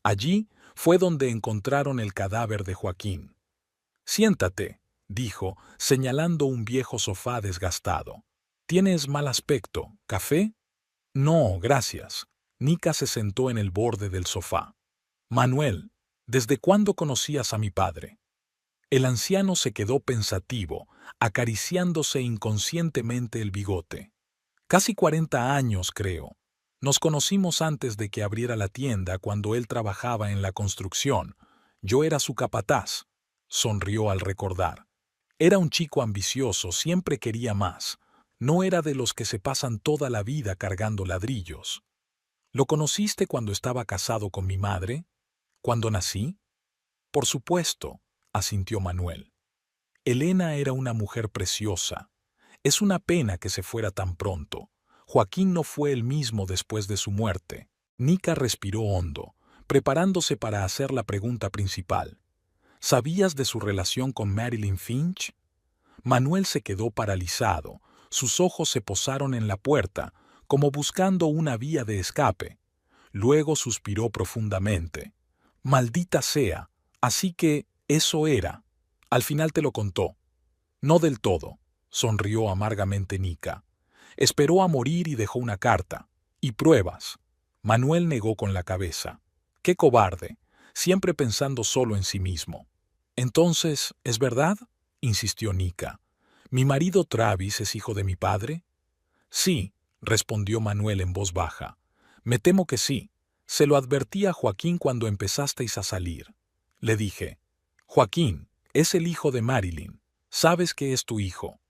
Allí fue donde encontraron el cadáver de Joaquín. Siéntate, dijo, señalando un viejo sofá desgastado. Tienes mal aspecto. ¿Café? No, gracias. Nika se sentó en el borde del sofá. Manuel, ¿desde cuándo conocías a mi padre? El anciano se quedó pensativo, acariciándose inconscientemente el bigote. Casi 40 años, creo. Nos conocimos antes de que abriera la tienda cuando él trabajaba en la construcción. Yo era su capataz. Sonrió al recordar. Era un chico ambicioso, siempre quería más. No era de los que se pasan toda la vida cargando ladrillos. ¿Lo conociste cuando estaba casado con mi madre? ¿Cuando nací? Por supuesto, asintió Manuel. Elena era una mujer preciosa. Es una pena que se fuera tan pronto. Joaquín no fue el mismo después de su muerte. Nika respiró hondo, preparándose para hacer la pregunta principal. ¿Sabías de su relación con Marilyn Finch? Manuel se quedó paralizado. Sus ojos se posaron en la puerta, como buscando una vía de escape. Luego suspiró profundamente. Maldita sea. Así que eso era. Al final te lo contó. No del todo, sonrió amargamente Nika. Esperó a morir y dejó una carta. Y pruebas. Manuel negó con la cabeza. ¡Qué cobarde! Siempre pensando solo en sí mismo. Entonces, ¿es verdad?, insistió Nika. ¿Mi marido Travis es hijo de mi padre? Sí, respondió Manuel en voz baja. Me temo que sí. Se lo advertí a Joaquín cuando empezasteis a salir. Le dije, Joaquín, es el hijo de Marilyn. Sabes que es tu hijo.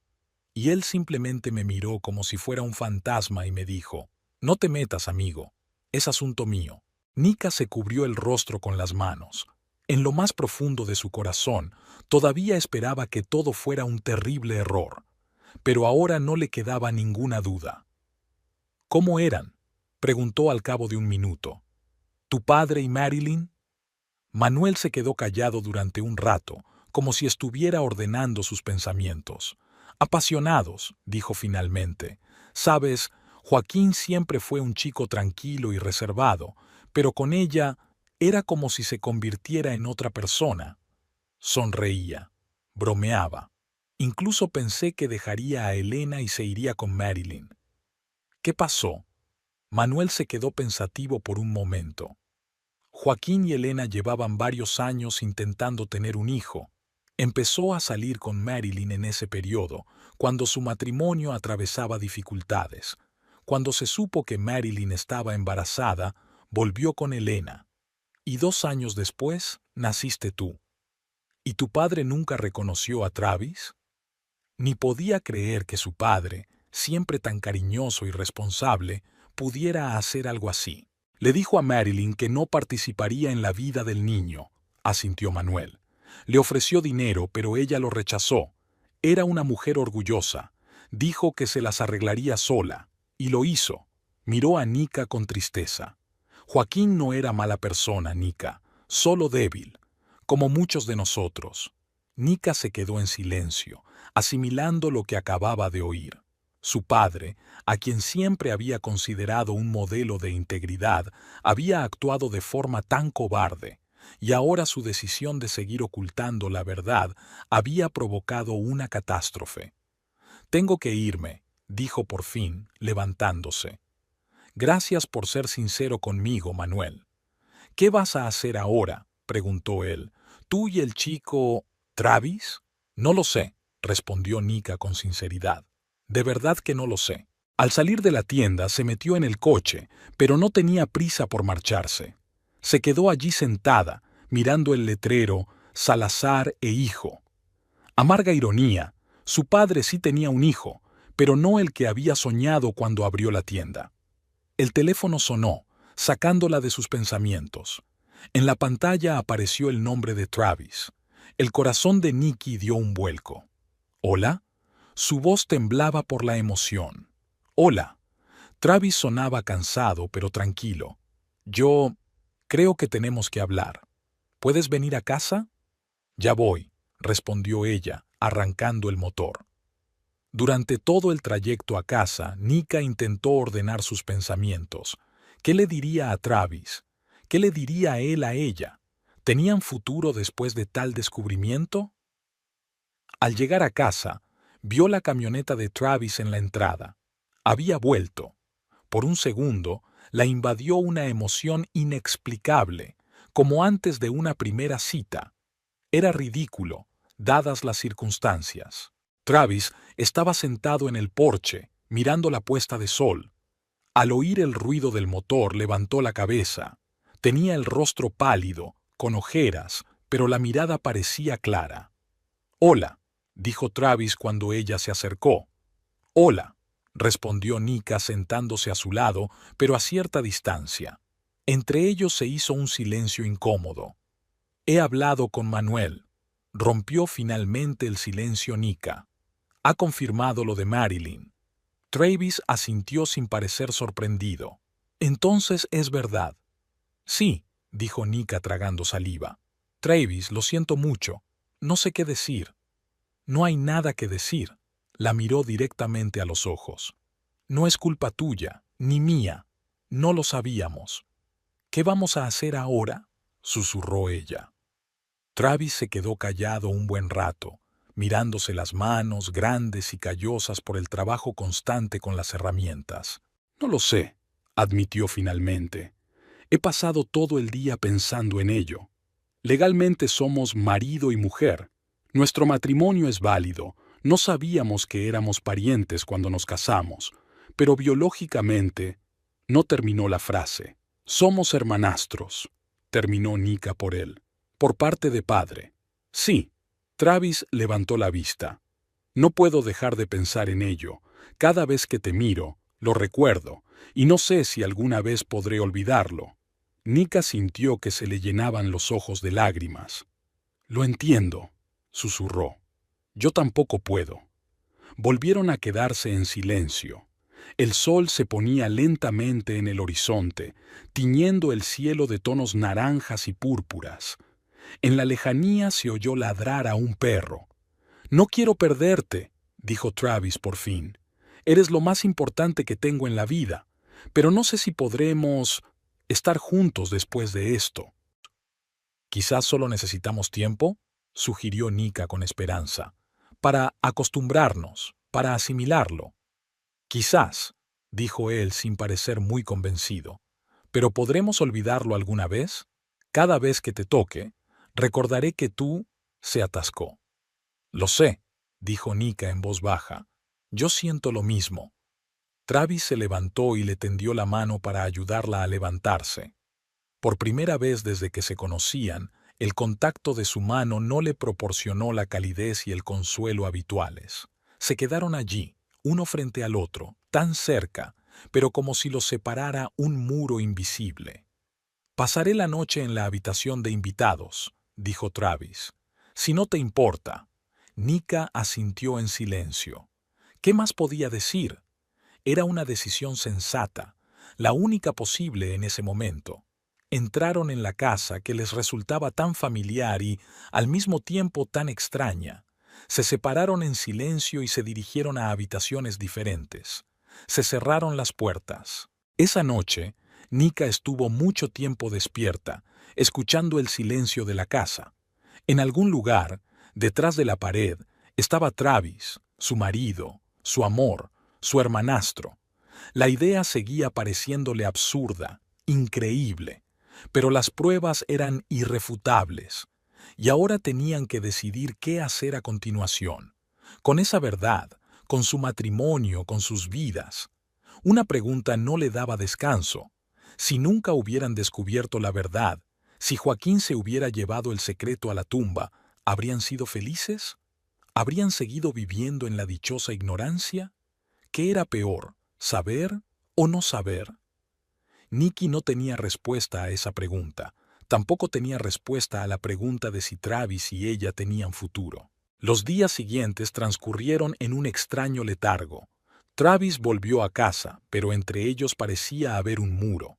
Y él simplemente me miró como si fuera un fantasma y me dijo, no te metas, amigo. Es asunto mío. Nika se cubrió el rostro con las manos. En lo más profundo de su corazón, todavía esperaba que todo fuera un terrible error. Pero ahora no le quedaba ninguna duda. ¿Cómo eran?, preguntó al cabo de un minuto. ¿Tu padre y Marilyn? Manuel se quedó callado durante un rato, como si estuviera ordenando sus pensamientos. Apasionados, dijo finalmente. Sabes, Joaquín siempre fue un chico tranquilo y reservado, pero con ella era como si se convirtiera en otra persona. Sonreía, bromeaba. Incluso pensé que dejaría a Elena y se iría con Marilyn. ¿Qué pasó? Manuel se quedó pensativo por un momento. Joaquín y Elena llevaban varios años intentando tener un hijo. Empezó a salir con Marilyn en ese periodo, cuando su matrimonio atravesaba dificultades. Cuando se supo que Marilyn estaba embarazada, volvió con Elena. Y 2 años después, naciste tú. ¿Y tu padre nunca reconoció a Travis? Ni podía creer que su padre, siempre tan cariñoso y responsable, pudiera hacer algo así. Le dijo a Marilyn que no participaría en la vida del niño, asintió Manuel. Le ofreció dinero, pero ella lo rechazó. Era una mujer orgullosa. Dijo que se las arreglaría sola, y lo hizo. Miró a Nika con tristeza. Joaquín no era mala persona, Nika, solo débil, como muchos de nosotros. Nika se quedó en silencio, asimilando lo que acababa de oír. Su padre, a quien siempre había considerado un modelo de integridad, había actuado de forma tan cobarde, y ahora su decisión de seguir ocultando la verdad había provocado una catástrofe. «Tengo que irme», dijo por fin, levantándose. «Gracias por ser sincero conmigo, Manuel». «¿Qué vas a hacer ahora?», preguntó él. «¿Tú y el chico Travis?» «No lo sé», respondió Nika con sinceridad. «De verdad que no lo sé». Al salir de la tienda se metió en el coche, pero no tenía prisa por marcharse. Se quedó allí sentada, mirando el letrero Salazar e hijo. Amarga ironía, su padre sí tenía un hijo, pero no el que había soñado cuando abrió la tienda. El teléfono sonó, sacándola de sus pensamientos. En la pantalla apareció el nombre de Travis. El corazón de Nikki dio un vuelco. «¿Hola?» Su voz temblaba por la emoción. «Hola». Travis sonaba cansado, pero tranquilo. «Yo creo que tenemos que hablar. ¿Puedes venir a casa?» «Ya voy», respondió ella, arrancando el motor. Durante todo el trayecto a casa, Nika intentó ordenar sus pensamientos. ¿Qué le diría a Travis? ¿Qué le diría él a ella? ¿Tenían futuro después de tal descubrimiento? Al llegar a casa, vio la camioneta de Travis en la entrada. Había vuelto. Por un segundo, la invadió una emoción inexplicable, como antes de una primera cita. Era ridículo, dadas las circunstancias. Travis estaba sentado en el porche, mirando la puesta de sol. Al oír el ruido del motor, levantó la cabeza. Tenía el rostro pálido, con ojeras, pero la mirada parecía clara. «Hola», dijo Travis cuando ella se acercó. «Hola», respondió Nika sentándose a su lado, pero a cierta distancia. Entre ellos se hizo un silencio incómodo. «He hablado con Manuel», rompió finalmente el silencio Nika. «Ha confirmado lo de Marilyn». Travis asintió sin parecer sorprendido. «Entonces es verdad». «Sí», dijo Nika tragando saliva. «Travis, lo siento mucho. No sé qué decir». «No hay nada que decir». La miró directamente a los ojos. «No es culpa tuya, ni mía. No lo sabíamos». «¿Qué vamos a hacer ahora?», susurró ella. Travis se quedó callado un buen rato, mirándose las manos grandes y callosas por el trabajo constante con las herramientas. «No lo sé», admitió finalmente. «He pasado todo el día pensando en ello. Legalmente somos marido y mujer. Nuestro matrimonio es válido. No sabíamos que éramos parientes cuando nos casamos, pero biológicamente…» No terminó la frase. «Somos hermanastros», terminó Nika por él. «Por parte de padre». «Sí». Travis levantó la vista. «No puedo dejar de pensar en ello. Cada vez que te miro, lo recuerdo, y no sé si alguna vez podré olvidarlo». Nika sintió que se le llenaban los ojos de lágrimas. «Lo entiendo», susurró. «Yo tampoco puedo». Volvieron a quedarse en silencio. El sol se ponía lentamente en el horizonte, tiñendo el cielo de tonos naranjas y púrpuras. En la lejanía se oyó ladrar a un perro. «No quiero perderte», dijo Travis por fin. «Eres lo más importante que tengo en la vida, pero no sé si podremos estar juntos después de esto». «Quizás solo necesitamos tiempo», sugirió Nika con esperanza, «para acostumbrarnos, para asimilarlo». «Quizás», dijo él sin parecer muy convencido. «¿Pero podremos olvidarlo alguna vez? Cada vez que te toque, recordaré que tú…» Se atascó. Lo sé, dijo Nika en voz baja. Yo siento lo mismo. Travis se levantó y le tendió la mano para ayudarla a levantarse. Por primera vez desde que se conocían, el contacto de su mano no le proporcionó la calidez y el consuelo habituales. Se quedaron allí, uno frente al otro, tan cerca, pero como si los separara un muro invisible. «Pasaré la noche en la habitación de invitados», dijo Travis. «Si no te importa». Nika asintió en silencio. ¿Qué más podía decir? Era una decisión sensata, la única posible en ese momento. Entraron en la casa que les resultaba tan familiar y, al mismo tiempo, tan extraña. Se separaron en silencio y se dirigieron a habitaciones diferentes. Se cerraron las puertas. Esa noche, Nika estuvo mucho tiempo despierta, escuchando el silencio de la casa. En algún lugar, detrás de la pared, estaba Travis, su marido, su amor, su hermanastro. La idea seguía pareciéndole absurda, increíble, pero las pruebas eran irrefutables, y ahora tenían que decidir qué hacer a continuación. Con esa verdad, con su matrimonio, con sus vidas. Una pregunta no le daba descanso. Si nunca hubieran descubierto la verdad, si Joaquín se hubiera llevado el secreto a la tumba, ¿habrían sido felices? ¿Habrían seguido viviendo en la dichosa ignorancia? ¿Qué era peor, saber o no saber? Nikki no tenía respuesta a esa pregunta. Tampoco tenía respuesta a la pregunta de si Travis y ella tenían futuro. Los días siguientes transcurrieron en un extraño letargo. Travis volvió a casa, pero entre ellos parecía haber un muro.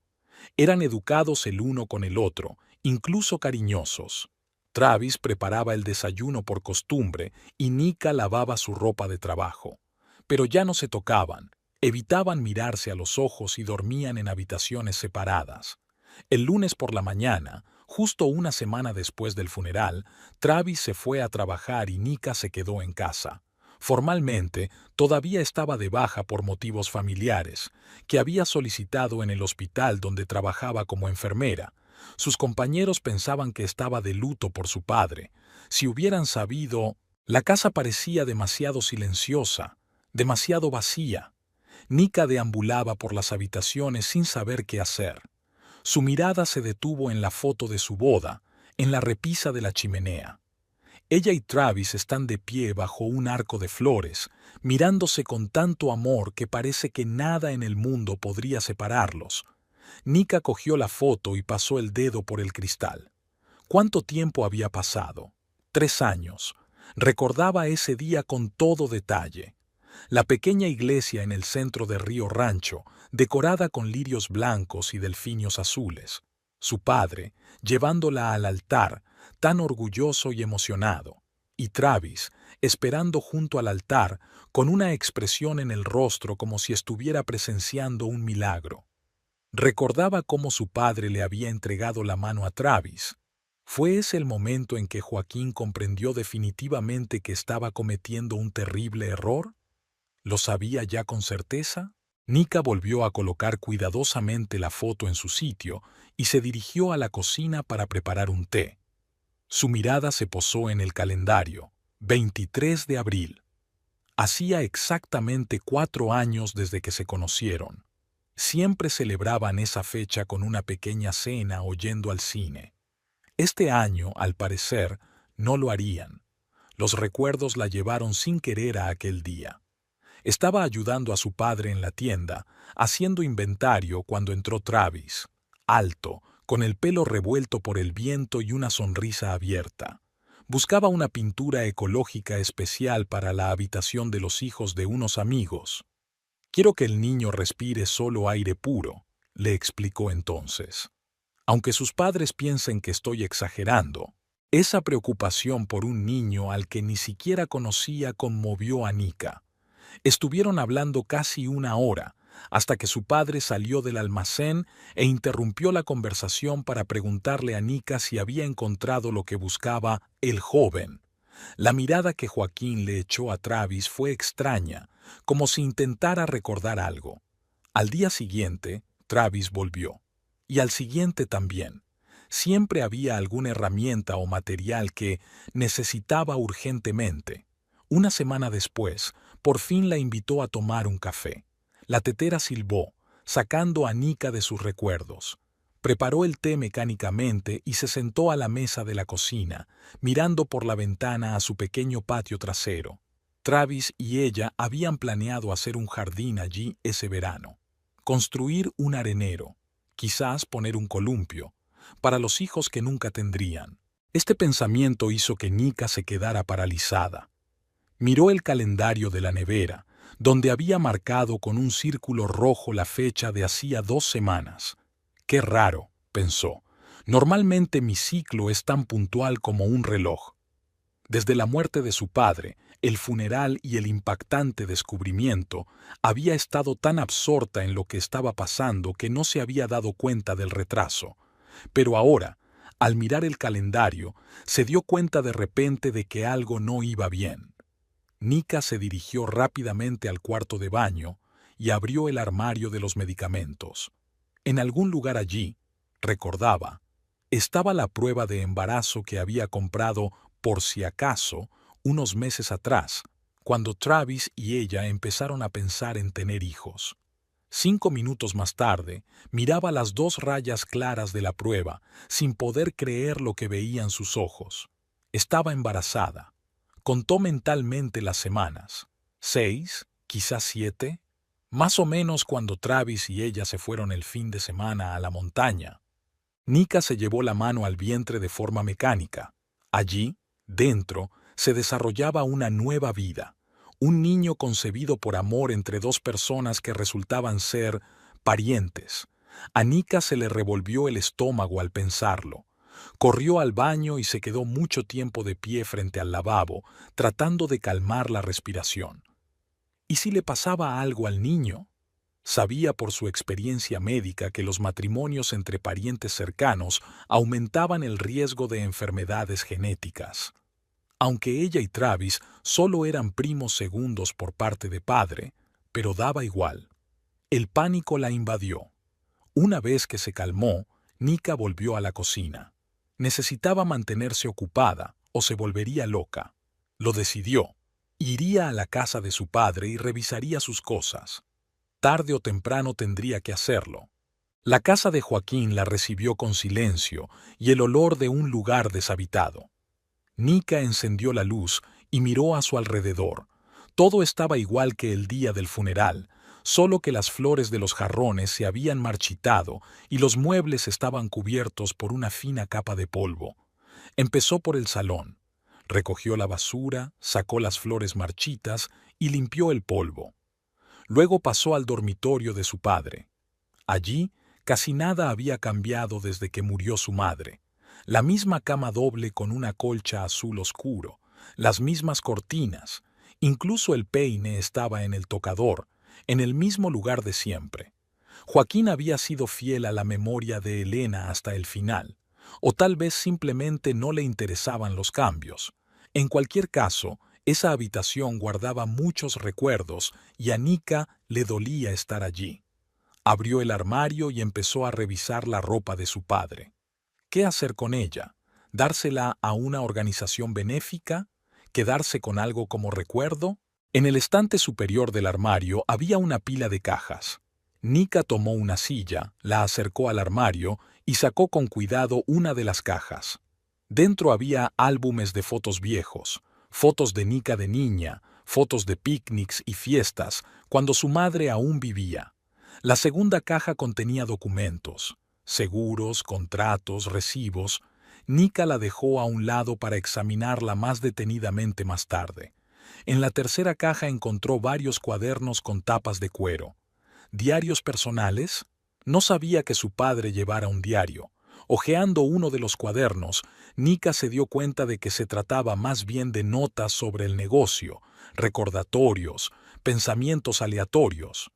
Eran educados el uno con el otro, incluso cariñosos. Travis preparaba el desayuno por costumbre y Nika lavaba su ropa de trabajo. Pero ya no se tocaban, evitaban mirarse a los ojos y dormían en habitaciones separadas. El lunes por la mañana, justo una semana después del funeral, Travis se fue a trabajar y Nika se quedó en casa. Formalmente, todavía estaba de baja por motivos familiares, que había solicitado en el hospital donde trabajaba como enfermera. Sus compañeros pensaban que estaba de luto por su padre. Si hubieran sabido, la casa parecía demasiado silenciosa, demasiado vacía. Nika deambulaba por las habitaciones sin saber qué hacer. Su mirada se detuvo en la foto de su boda, en la repisa de la chimenea. Ella y Travis están de pie bajo un arco de flores, mirándose con tanto amor que parece que nada en el mundo podría separarlos. Nika cogió la foto y pasó el dedo por el cristal. ¿Cuánto tiempo había pasado? 3 años. Recordaba ese día con todo detalle. La pequeña iglesia en el centro de Río Rancho, decorada con lirios blancos y delfinios azules. Su padre, llevándola al altar, tan orgulloso y emocionado. Y Travis, esperando junto al altar, con una expresión en el rostro como si estuviera presenciando un milagro. Recordaba cómo su padre le había entregado la mano a Travis. ¿Fue ese el momento en que Joaquín comprendió definitivamente que estaba cometiendo un terrible error? ¿Lo sabía ya con certeza? Nika volvió a colocar cuidadosamente la foto en su sitio y se dirigió a la cocina para preparar un té. Su mirada se posó en el calendario, 23 de abril. Hacía exactamente 4 años desde que se conocieron. Siempre celebraban esa fecha con una pequeña cena o yendo al cine. Este año, al parecer, no lo harían. Los recuerdos la llevaron sin querer a aquel día. Estaba ayudando a su padre en la tienda, haciendo inventario cuando entró Travis, alto, con el pelo revuelto por el viento y una sonrisa abierta. Buscaba una pintura ecológica especial para la habitación de los hijos de unos amigos. «Quiero que el niño respire solo aire puro», le explicó entonces. Aunque sus padres piensen que estoy exagerando, esa preocupación por un niño al que ni siquiera conocía conmovió a Nika. Estuvieron hablando casi 1 hora, hasta que su padre salió del almacén e interrumpió la conversación para preguntarle a Nika si había encontrado lo que buscaba el joven. La mirada que Joaquín le echó a Travis fue extraña, como si intentara recordar algo. Al día siguiente, Travis volvió. Y al siguiente también. Siempre había alguna herramienta o material que necesitaba urgentemente. Una semana después, por fin la invitó a tomar un café. La tetera silbó, sacando a Nika de sus recuerdos. Preparó el té mecánicamente y se sentó a la mesa de la cocina, mirando por la ventana a su pequeño patio trasero. Travis y ella habían planeado hacer un jardín allí ese verano. Construir un arenero, quizás poner un columpio, para los hijos que nunca tendrían. Este pensamiento hizo que Nika se quedara paralizada. Miró el calendario de la nevera, donde había marcado con un círculo rojo la fecha de hacía 2 semanas. Qué raro, pensó. Normalmente mi ciclo es tan puntual como un reloj. Desde la muerte de su padre, el funeral y el impactante descubrimiento, había estado tan absorta en lo que estaba pasando que no se había dado cuenta del retraso. Pero ahora, al mirar el calendario, se dio cuenta de repente de que algo no iba bien. Nika se dirigió rápidamente al cuarto de baño y abrió el armario de los medicamentos. En algún lugar allí, recordaba, estaba la prueba de embarazo que había comprado por si acaso unos meses atrás, cuando Travis y ella empezaron a pensar en tener hijos. 5 minutos más tarde, miraba las 2 rayas claras de la prueba, sin poder creer lo que veían sus ojos. Estaba embarazada. Contó mentalmente las semanas. 6, quizás 7. Más o menos cuando Travis y ella se fueron el fin de semana a la montaña. Nika se llevó la mano al vientre de forma mecánica. Allí, dentro, se desarrollaba una nueva vida. Un niño concebido por amor entre 2 personas que resultaban ser parientes. A Nika se le revolvió el estómago al pensarlo. Corrió al baño y se quedó mucho tiempo de pie frente al lavabo, tratando de calmar la respiración. ¿Y si le pasaba algo al niño? Sabía por su experiencia médica que los matrimonios entre parientes cercanos aumentaban el riesgo de enfermedades genéticas. Aunque ella y Travis solo eran primos segundos por parte de padre, pero daba igual. El pánico la invadió. Una vez que se calmó, Nika volvió a la cocina. Necesitaba mantenerse ocupada o se volvería loca. Lo decidió. Iría a la casa de su padre y revisaría sus cosas. Tarde o temprano tendría que hacerlo. La casa de Joaquín la recibió con silencio y el olor de un lugar deshabitado. Nika encendió la luz y miró a su alrededor. Todo estaba igual que el día del funeral, solo que las flores de los jarrones se habían marchitado y los muebles estaban cubiertos por una fina capa de polvo. Empezó por el salón. Recogió la basura, sacó las flores marchitas y limpió el polvo. Luego pasó al dormitorio de su padre. Allí, casi nada había cambiado desde que murió su madre. La misma cama doble con una colcha azul oscuro, las mismas cortinas, incluso el peine estaba en el tocador, en el mismo lugar de siempre. Joaquín había sido fiel a la memoria de Elena hasta el final, o tal vez simplemente no le interesaban los cambios. En cualquier caso, esa habitación guardaba muchos recuerdos y a Nika le dolía estar allí. Abrió el armario y empezó a revisar la ropa de su padre. ¿Qué hacer con ella? ¿Dársela a una organización benéfica? ¿Quedarse con algo como recuerdo? En el estante superior del armario había una pila de cajas. Nika tomó una silla, la acercó al armario y sacó con cuidado una de las cajas. Dentro había álbumes de fotos viejos, fotos de Nika de niña, fotos de picnics y fiestas, cuando su madre aún vivía. La segunda caja contenía documentos, seguros, contratos, recibos. Nika la dejó a un lado para examinarla más detenidamente más tarde. En la tercera caja encontró varios cuadernos con tapas de cuero. ¿Diarios personales? No sabía que su padre llevara un diario. Hojeando uno de los cuadernos, Nika se dio cuenta de que se trataba más bien de notas sobre el negocio, recordatorios, pensamientos aleatorios.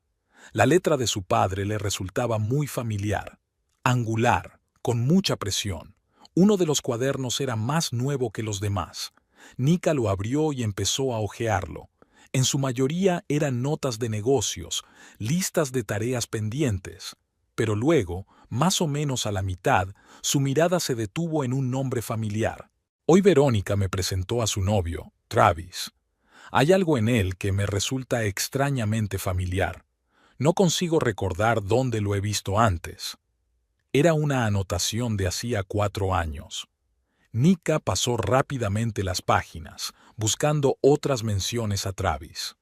La letra de su padre le resultaba muy familiar, angular, con mucha presión. Uno de los cuadernos era más nuevo que los demás. Nika lo abrió y empezó a hojearlo. En su mayoría eran notas de negocios, listas de tareas pendientes. pero luego, más o menos a la mitad, su mirada se detuvo en un nombre familiar. Hoy Verónica me presentó a su novio, Travis. Hay algo en él que me resulta extrañamente familiar. No consigo recordar dónde lo he visto antes. Era una anotación de hacía 4 años. Nika pasó rápidamente las páginas, buscando otras menciones a Travis.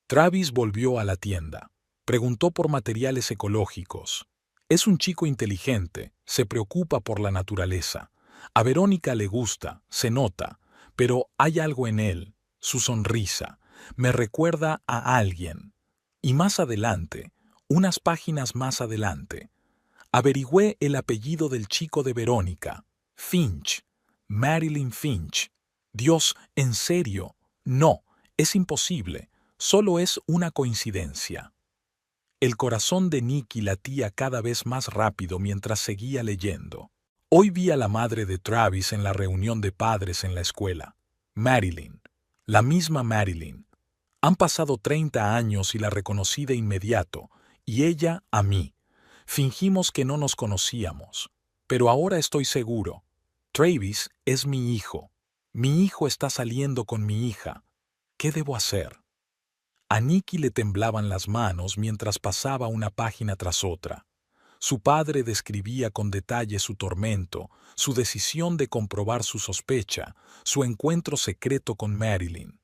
Travis volvió a la tienda. Preguntó por materiales ecológicos. Es un chico inteligente, se preocupa por la naturaleza. A Verónica le gusta, se nota, pero hay algo en él, su sonrisa, me recuerda a alguien. Y más adelante, unas páginas más adelante, averigüé el apellido del chico de Verónica, Finch, Marilyn Finch. Dios, ¿en serio? No, es imposible, solo es una coincidencia. El corazón de Nicky latía cada vez más rápido mientras seguía leyendo. Hoy vi a la madre de Travis en la reunión de padres en la escuela. Marilyn, la misma Marilyn. Han pasado 30 años y la reconocí de inmediato, y ella a mí. Fingimos que no nos conocíamos, pero ahora estoy seguro. Travis es mi hijo. Mi hijo está saliendo con mi hija. ¿Qué debo hacer? A Nicky le temblaban las manos mientras pasaba una página tras otra. Su padre describía con detalle su tormento, su decisión de comprobar su sospecha, su encuentro secreto con Marilyn.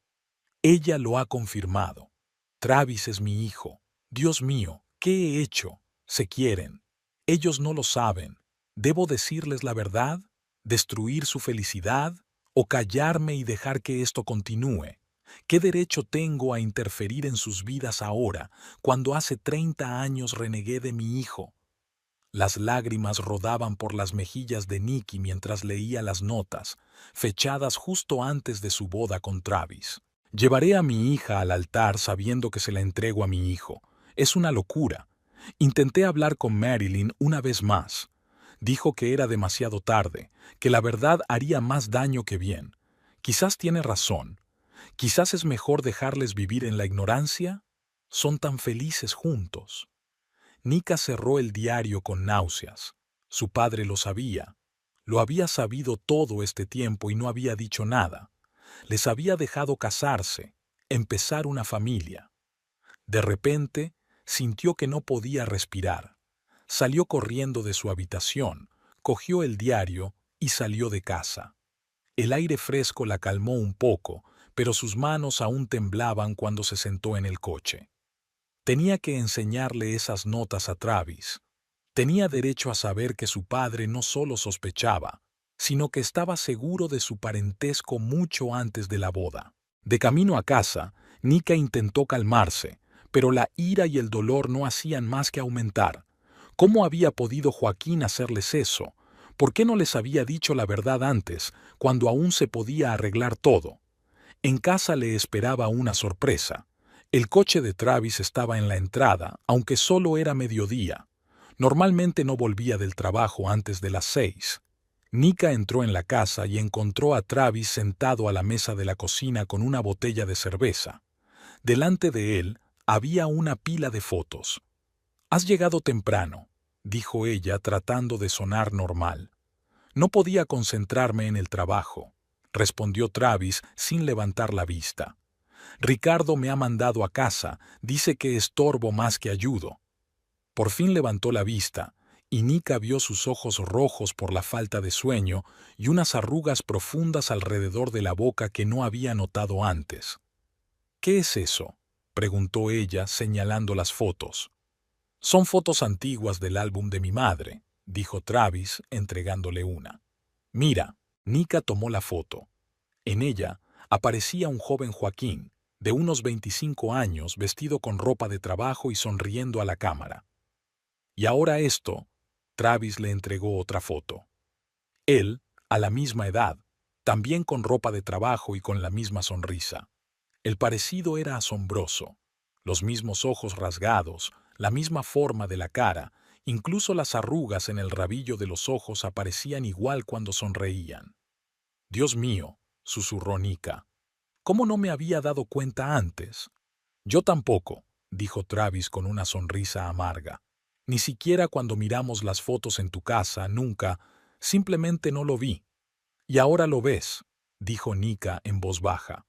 Ella lo ha confirmado. Travis es mi hijo. Dios mío, ¿qué he hecho? Se quieren. Ellos no lo saben. ¿Debo decirles la verdad? ¿Destruir su felicidad? ¿O callarme y dejar que esto continúe? ¿Qué derecho tengo a interferir en sus vidas ahora, cuando hace 30 años renegué de mi hijo? Las lágrimas rodaban por las mejillas de Nicky mientras leía las notas, fechadas justo antes de su boda con Travis. Llevaré a mi hija al altar sabiendo que se la entrego a mi hijo. Es una locura. Intenté hablar con Marilyn una vez más. Dijo que era demasiado tarde, que la verdad haría más daño que bien. Quizás tiene razón. Quizás es mejor dejarles vivir en la ignorancia. Son tan felices juntos. Nika cerró el diario con náuseas. Su padre lo sabía. Lo había sabido todo este tiempo y no había dicho nada. Les había dejado casarse, empezar una familia. De repente, sintió que no podía respirar. Salió corriendo de su habitación, cogió el diario y salió de casa. El aire fresco la calmó un poco, pero sus manos aún temblaban cuando se sentó en el coche. Tenía que enseñarle esas notas a Travis. Tenía derecho a saber que su padre no solo sospechaba, sino que estaba seguro de su parentesco mucho antes de la boda. De camino a casa, Nika intentó calmarse, pero la ira y el dolor no hacían más que aumentar. ¿Cómo había podido Joaquín hacerles eso? ¿Por qué no les había dicho la verdad antes, cuando aún se podía arreglar todo? En casa le esperaba una sorpresa. El coche de Travis estaba en la entrada, aunque solo era mediodía. Normalmente no volvía del trabajo antes de las 6. Nika entró en la casa y encontró a Travis sentado a la mesa de la cocina con una botella de cerveza. Delante de él había una pila de fotos. «Has llegado temprano», dijo ella tratando de sonar normal. «No podía concentrarme en el trabajo», respondió Travis sin levantar la vista. «Ricardo me ha mandado a casa, dice que estorbo más que ayudo». Por fin levantó la vista, y Nika vio sus ojos rojos por la falta de sueño y unas arrugas profundas alrededor de la boca que no había notado antes. «¿Qué es eso?», preguntó ella señalando las fotos. «Son fotos antiguas del álbum de mi madre», dijo Travis entregándole una. «Mira». Nika tomó la foto. En ella aparecía un joven Joaquín, de unos 25 años, vestido con ropa de trabajo y sonriendo a la cámara. «Y ahora esto», Travis le entregó otra foto. Él, a la misma edad, también con ropa de trabajo y con la misma sonrisa. El parecido era asombroso. Los mismos ojos rasgados, la misma forma de la cara, incluso las arrugas en el rabillo de los ojos aparecían igual cuando sonreían. «Dios mío», susurró Nika. «¿Cómo no me había dado cuenta antes?» «Yo tampoco», dijo Travis con una sonrisa amarga. Ni siquiera cuando miramos las fotos en tu casa, nunca, simplemente no lo vi. Y ahora lo ves, dijo Nika en voz baja.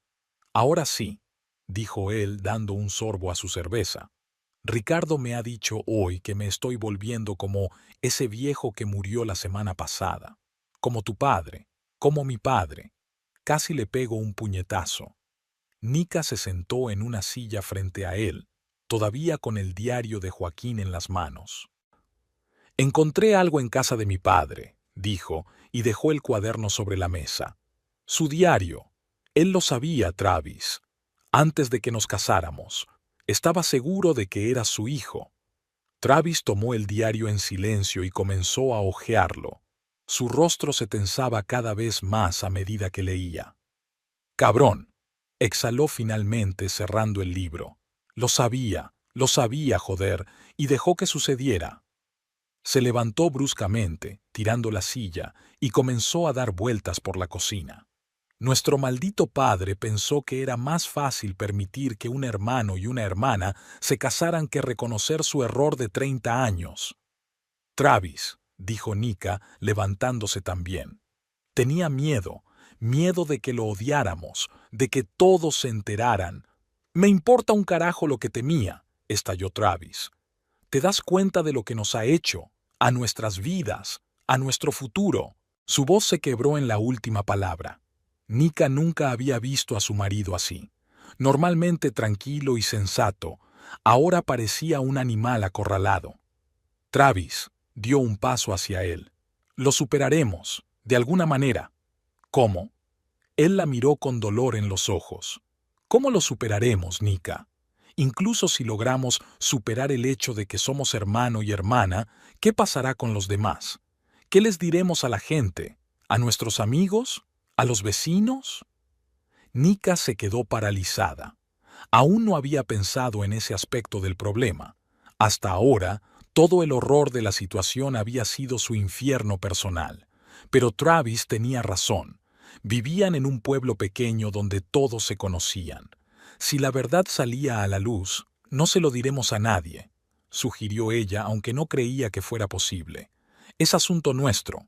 Ahora sí, dijo él dando un sorbo a su cerveza. Ricardo me ha dicho hoy que me estoy volviendo como ese viejo que murió la semana pasada, como tu padre, como mi padre. Casi le pego un puñetazo. Nika se sentó en una silla frente a él, todavía con el diario de Joaquín en las manos. Encontré algo en casa de mi padre, dijo, y dejó el cuaderno sobre la mesa. Su diario. Él lo sabía, Travis. Antes de que nos casáramos, estaba seguro de que era su hijo. Travis tomó el diario en silencio y comenzó a hojearlo. Su rostro se tensaba cada vez más a medida que leía. «Cabrón», exhaló finalmente cerrando el libro. Lo sabía, joder, y dejó que sucediera. Se levantó bruscamente, tirando la silla, y comenzó a dar vueltas por la cocina. Nuestro maldito padre pensó que era más fácil permitir que un hermano y una hermana se casaran que reconocer su error de 30 años. Travis, dijo Nika, levantándose también. Tenía miedo de que lo odiáramos, de que todos se enteraran. Me importa un carajo lo que temía, estalló Travis. ¿Te das cuenta de lo que nos ha hecho? A nuestras vidas, a nuestro futuro. Su voz se quebró en la última palabra. Nika nunca había visto a su marido así. Normalmente tranquilo y sensato, ahora parecía un animal acorralado. Travis dio un paso hacia él. Lo superaremos, de alguna manera. ¿Cómo? Él la miró con dolor en los ojos. ¿Cómo lo superaremos, Nika? Incluso si logramos superar el hecho de que somos hermano y hermana, ¿qué pasará con los demás? ¿Qué les diremos a la gente? ¿A nuestros amigos? ¿A los vecinos? Nika se quedó paralizada. Aún no había pensado en ese aspecto del problema. Hasta ahora, todo el horror de la situación había sido su infierno personal. Pero Travis tenía razón. Vivían en un pueblo pequeño donde todos se conocían. Si la verdad salía a la luz, no se lo diremos a nadie, sugirió ella, aunque no creía que fuera posible. Es asunto nuestro.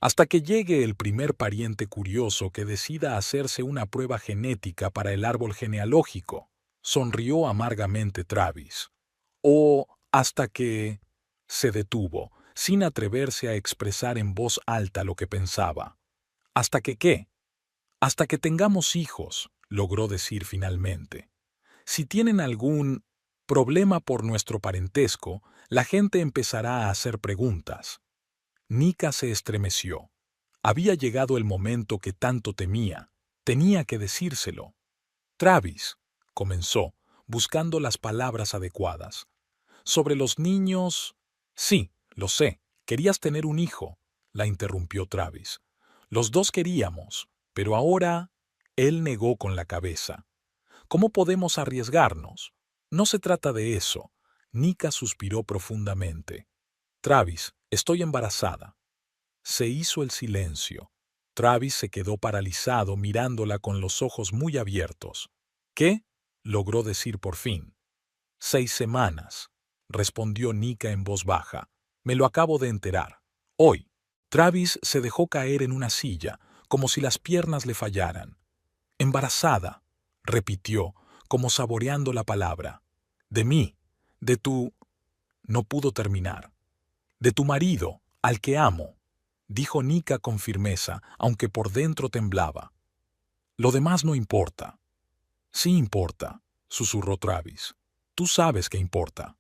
Hasta que llegue el primer pariente curioso que decida hacerse una prueba genética para el árbol genealógico, sonrió amargamente Travis. O hasta que... Se detuvo, sin atreverse a expresar en voz alta lo que pensaba. ¿Hasta que qué? Hasta que tengamos hijos, logró decir finalmente. Si tienen algún problema por nuestro parentesco, la gente empezará a hacer preguntas. Nika se estremeció. Había llegado el momento que tanto temía. Tenía que decírselo. Travis, comenzó, buscando las palabras adecuadas. Sobre los niños... Sí, lo sé. Querías tener un hijo, la interrumpió Travis. Los dos queríamos, pero ahora... Él negó con la cabeza. ¿Cómo podemos arriesgarnos? No se trata de eso. Nika suspiró profundamente. Travis, estoy embarazada. Se hizo el silencio. Travis se quedó paralizado mirándola con los ojos muy abiertos. ¿Qué? Logró decir por fin. 6 semanas, respondió Nika en voz baja. Me lo acabo de enterar. Hoy. Travis se dejó caer en una silla, como si las piernas le fallaran. Embarazada, repitió, como saboreando la palabra. De mí, de tu... No pudo terminar. De tu marido, al que amo, dijo Nika con firmeza, aunque por dentro temblaba. Lo demás no importa. Sí importa, susurró Travis. Tú sabes que importa.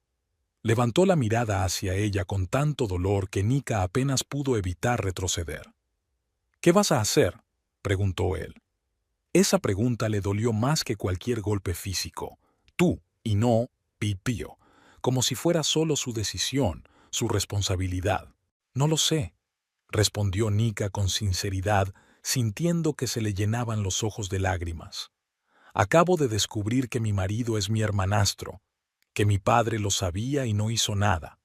Levantó la mirada hacia ella con tanto dolor que Nika apenas pudo evitar retroceder. ¿Qué vas a hacer?, preguntó él. Esa pregunta le dolió más que cualquier golpe físico. Tú, y no, Pipio, como si fuera solo su decisión, su responsabilidad. No lo sé, respondió Nika con sinceridad, sintiendo que se le llenaban los ojos de lágrimas. Acabo de descubrir que mi marido es mi hermanastro, que mi padre lo sabía y no hizo nada,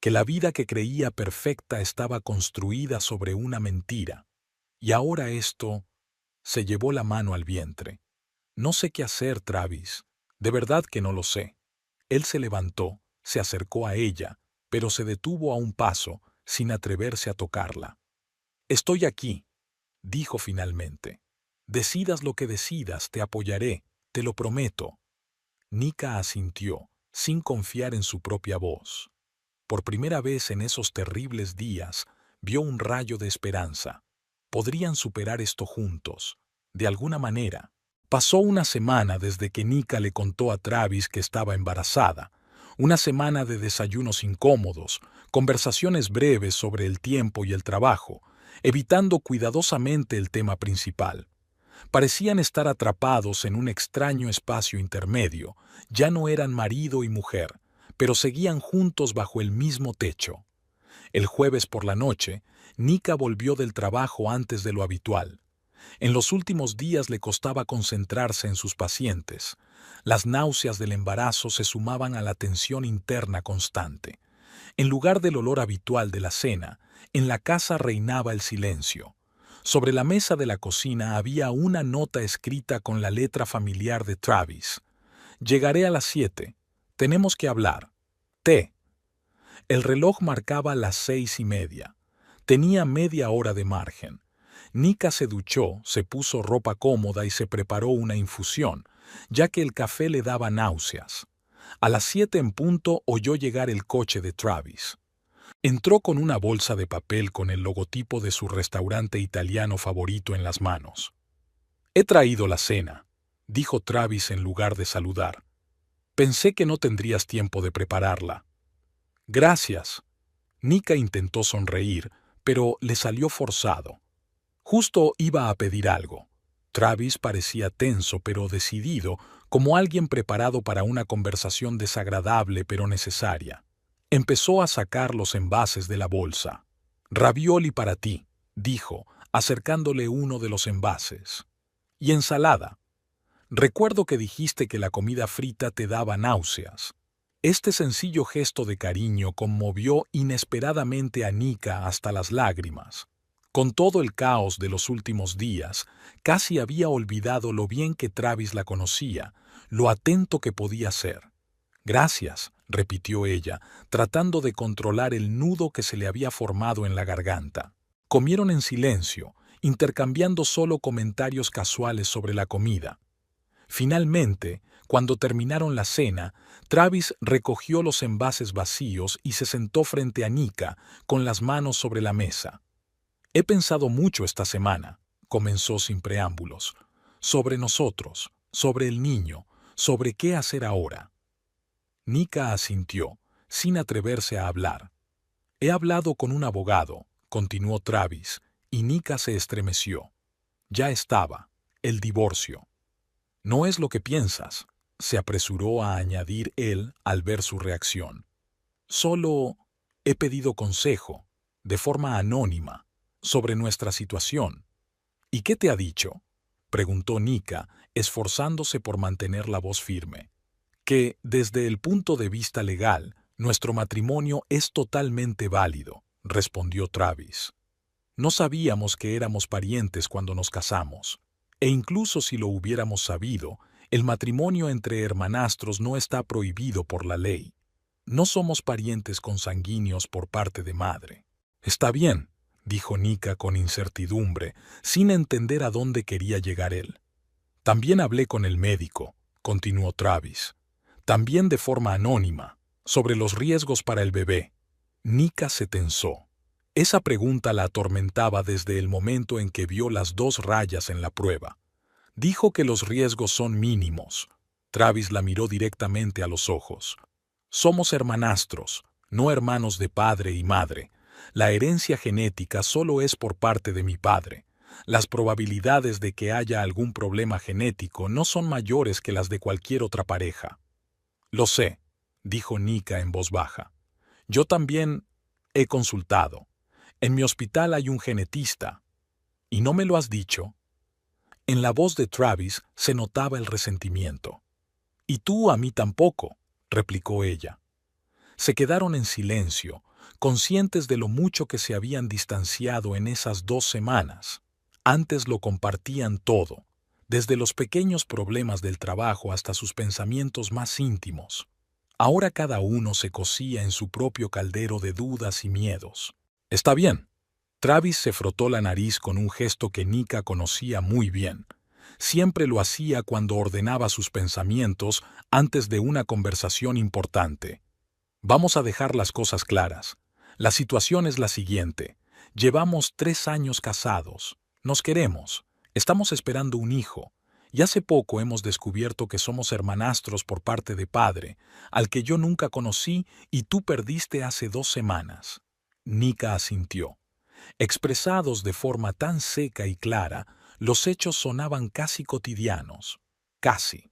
que la vida que creía perfecta estaba construida sobre una mentira. Y ahora esto... Se llevó la mano al vientre. No sé qué hacer, Travis. De verdad que no lo sé. Él se levantó, se acercó a ella, pero se detuvo a un paso, sin atreverse a tocarla. «Estoy aquí», dijo finalmente. «Decidas lo que decidas, te apoyaré, te lo prometo». Nika asintió, sin confiar en su propia voz. Por primera vez en esos terribles días, vio un rayo de esperanza. Podrían superar esto juntos, de alguna manera. Pasó una semana desde que Nika le contó a Travis que estaba embarazada. Una semana de desayunos incómodos, conversaciones breves sobre el tiempo y el trabajo, evitando cuidadosamente el tema principal. Parecían estar atrapados en un extraño espacio intermedio. Ya no eran marido y mujer, pero seguían juntos bajo el mismo techo. El jueves por la noche, Nika volvió del trabajo antes de lo habitual. En los últimos días le costaba concentrarse en sus pacientes. Las náuseas del embarazo se sumaban a la tensión interna constante. En lugar del olor habitual de la cena, en la casa reinaba el silencio. Sobre la mesa de la cocina había una nota escrita con la letra familiar de Travis. «Llegaré a las 7. Tenemos que hablar. Té». El reloj marcaba las 6:30. Tenía media hora de margen. Nika se duchó, se puso ropa cómoda y se preparó una infusión, ya que el café le daba náuseas. A las 7 en punto oyó llegar el coche de Travis. Entró con una bolsa de papel con el logotipo de su restaurante italiano favorito en las manos. «He traído la cena», dijo Travis en lugar de saludar. «Pensé que no tendrías tiempo de prepararla». «Gracias». Nika intentó sonreír, pero le salió forzado. Justo iba a pedir algo. Travis parecía tenso pero decidido, como alguien preparado para una conversación desagradable pero necesaria. Empezó a sacar los envases de la bolsa. «Ravioli para ti», dijo, acercándole uno de los envases. «Y ensalada. Recuerdo que dijiste que la comida frita te daba náuseas». Este sencillo gesto de cariño conmovió inesperadamente a Nika hasta las lágrimas. Con todo el caos de los últimos días, casi había olvidado lo bien que Travis la conocía, lo atento que podía ser. «Gracias», repitió ella, tratando de controlar el nudo que se le había formado en la garganta. Comieron en silencio, intercambiando solo comentarios casuales sobre la comida. Finalmente, cuando terminaron la cena, Travis recogió los envases vacíos y se sentó frente a Nika, con las manos sobre la mesa. «He pensado mucho esta semana», comenzó sin preámbulos, «sobre nosotros, sobre el niño, sobre qué hacer ahora». Nika asintió, sin atreverse a hablar. «He hablado con un abogado», continuó Travis, y Nika se estremeció. Ya estaba, el divorcio. «No es lo que piensas», se apresuró a añadir él al ver su reacción. «Solo he pedido consejo, de forma anónima, sobre nuestra situación». «¿Y qué te ha dicho?», preguntó Nika, esforzándose por mantener la voz firme. «Que, desde el punto de vista legal, nuestro matrimonio es totalmente válido», respondió Travis. «No sabíamos que éramos parientes cuando nos casamos, e incluso si lo hubiéramos sabido, el matrimonio entre hermanastros no está prohibido por la ley. No somos parientes consanguíneos por parte de madre». «Está bien», dijo Nika con incertidumbre, sin entender a dónde quería llegar él. «También hablé con el médico», continuó Travis. «También de forma anónima, sobre los riesgos para el bebé». Nika se tensó. Esa pregunta la atormentaba desde el momento en que vio las 2 rayas en la prueba. Dijo que los riesgos son mínimos. Travis la miró directamente a los ojos. «Somos hermanastros, no hermanos de padre y madre. La herencia genética solo es por parte de mi padre. Las probabilidades de que haya algún problema genético no son mayores que las de cualquier otra pareja». «Lo sé», dijo Nika en voz baja. «Yo también he consultado. En mi hospital hay un genetista. ¿Y no me lo has dicho?». En la voz de Travis se notaba el resentimiento. «Y tú a mí tampoco», replicó ella. Se quedaron en silencio, conscientes de lo mucho que se habían distanciado en esas 2 semanas. Antes lo compartían todo, desde los pequeños problemas del trabajo hasta sus pensamientos más íntimos. Ahora cada uno se cocía en su propio caldero de dudas y miedos. Está bien. Travis se frotó la nariz con un gesto que Nika conocía muy bien. Siempre lo hacía cuando ordenaba sus pensamientos antes de una conversación importante. Vamos a dejar las cosas claras. La situación es la siguiente. Llevamos 3 años casados. Nos queremos. Estamos esperando un hijo. Y hace poco hemos descubierto que somos hermanastros por parte de padre, al que yo nunca conocí y tú perdiste hace 2 semanas. Nika asintió. Expresados de forma tan seca y clara, los hechos sonaban casi cotidianos. Casi.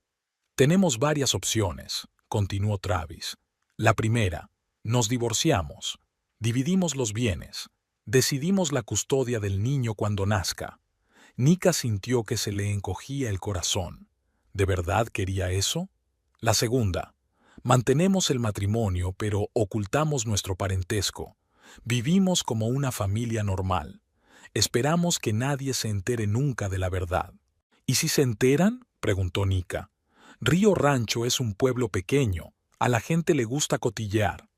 Tenemos varias opciones, continuó Travis. La primera, nos divorciamos, dividimos los bienes, decidimos la custodia del niño cuando nazca. Nika sintió que se le encogía el corazón. ¿De verdad quería eso? La segunda, mantenemos el matrimonio pero ocultamos nuestro parentesco. Vivimos como una familia normal. Esperamos que nadie se entere nunca de la verdad. ¿Y si se enteran?, preguntó Nika. Río Rancho es un pueblo pequeño. A la gente le gusta cotillear.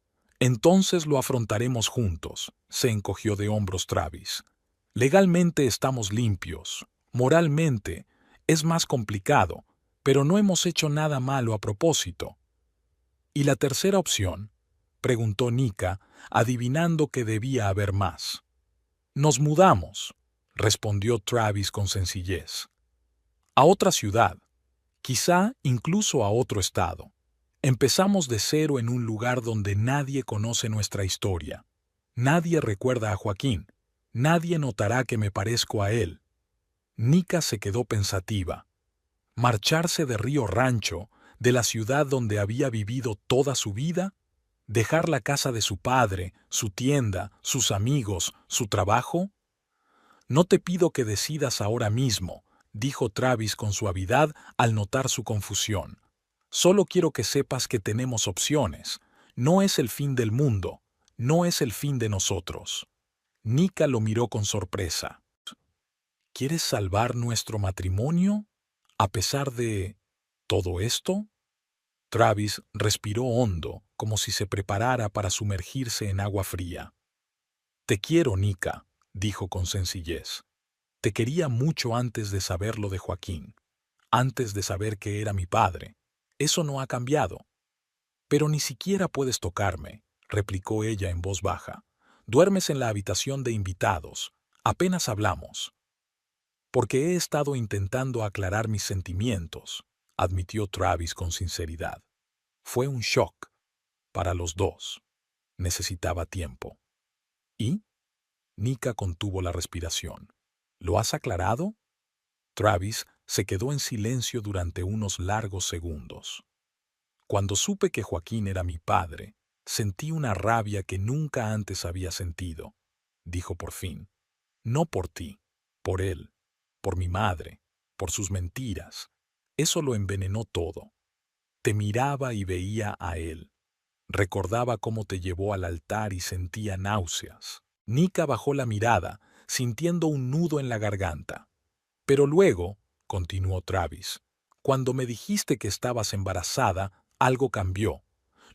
Entonces lo afrontaremos juntos, se encogió de hombros Travis. Legalmente estamos limpios. Moralmente es más complicado, pero no hemos hecho nada malo a propósito. ¿Y la tercera opción?, preguntó Nika, adivinando que debía haber más. Nos mudamos, respondió Travis con sencillez. A otra ciudad, quizá incluso a otro estado. Empezamos de cero en un lugar donde nadie conoce nuestra historia. Nadie recuerda a Joaquín. Nadie notará que me parezco a él. Nika se quedó pensativa. Marcharse de Río Rancho, de la ciudad donde había vivido toda su vida, dejar la casa de su padre, su tienda, sus amigos, su trabajo. No te pido que decidas ahora mismo, dijo Travis con suavidad al notar su confusión. Solo quiero que sepas que tenemos opciones. No es el fin del mundo, no es el fin de nosotros. Nika lo miró con sorpresa. ¿Quieres salvar nuestro matrimonio? ¿A pesar de todo esto? Travis respiró hondo, como si se preparara para sumergirse en agua fría. Te quiero, Nika, dijo con sencillez. Te quería mucho antes de saber lo de Joaquín, antes de saber que era mi padre. Eso no ha cambiado. Pero ni siquiera puedes tocarme, replicó ella en voz baja. Duermes en la habitación de invitados. Apenas hablamos. Porque he estado intentando aclarar mis sentimientos, admitió Travis con sinceridad. Fue un shock para los dos. Necesitaba tiempo. ¿Y? Nika contuvo la respiración. ¿Lo has aclarado? Travis se quedó en silencio durante unos largos segundos. Cuando supe que Joaquín era mi padre, sentí una rabia que nunca antes había sentido, dijo por fin. No por ti, por él, por mi madre, por sus mentiras. Eso lo envenenó todo. Te miraba y veía a él. Recordaba cómo te llevó al altar y sentía náuseas. Nika bajó la mirada, sintiendo un nudo en la garganta. Pero luego, continuó Travis, cuando me dijiste que estabas embarazada, algo cambió.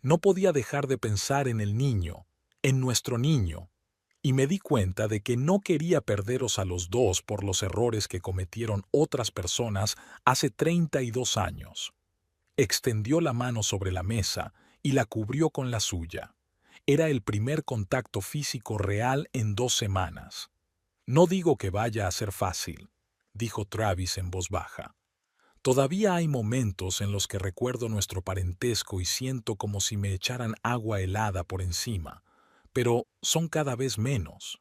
No podía dejar de pensar en el niño, en nuestro niño, y me di cuenta de que no quería perderos a los dos por los errores que cometieron otras personas hace 32 años. Extendió la mano sobre la mesa y la cubrió con la suya. Era el primer contacto físico real en 2 semanas. No digo que vaya a ser fácil, dijo Travis en voz baja. Todavía hay momentos en los que recuerdo nuestro parentesco y siento como si me echaran agua helada por encima, pero son cada vez menos.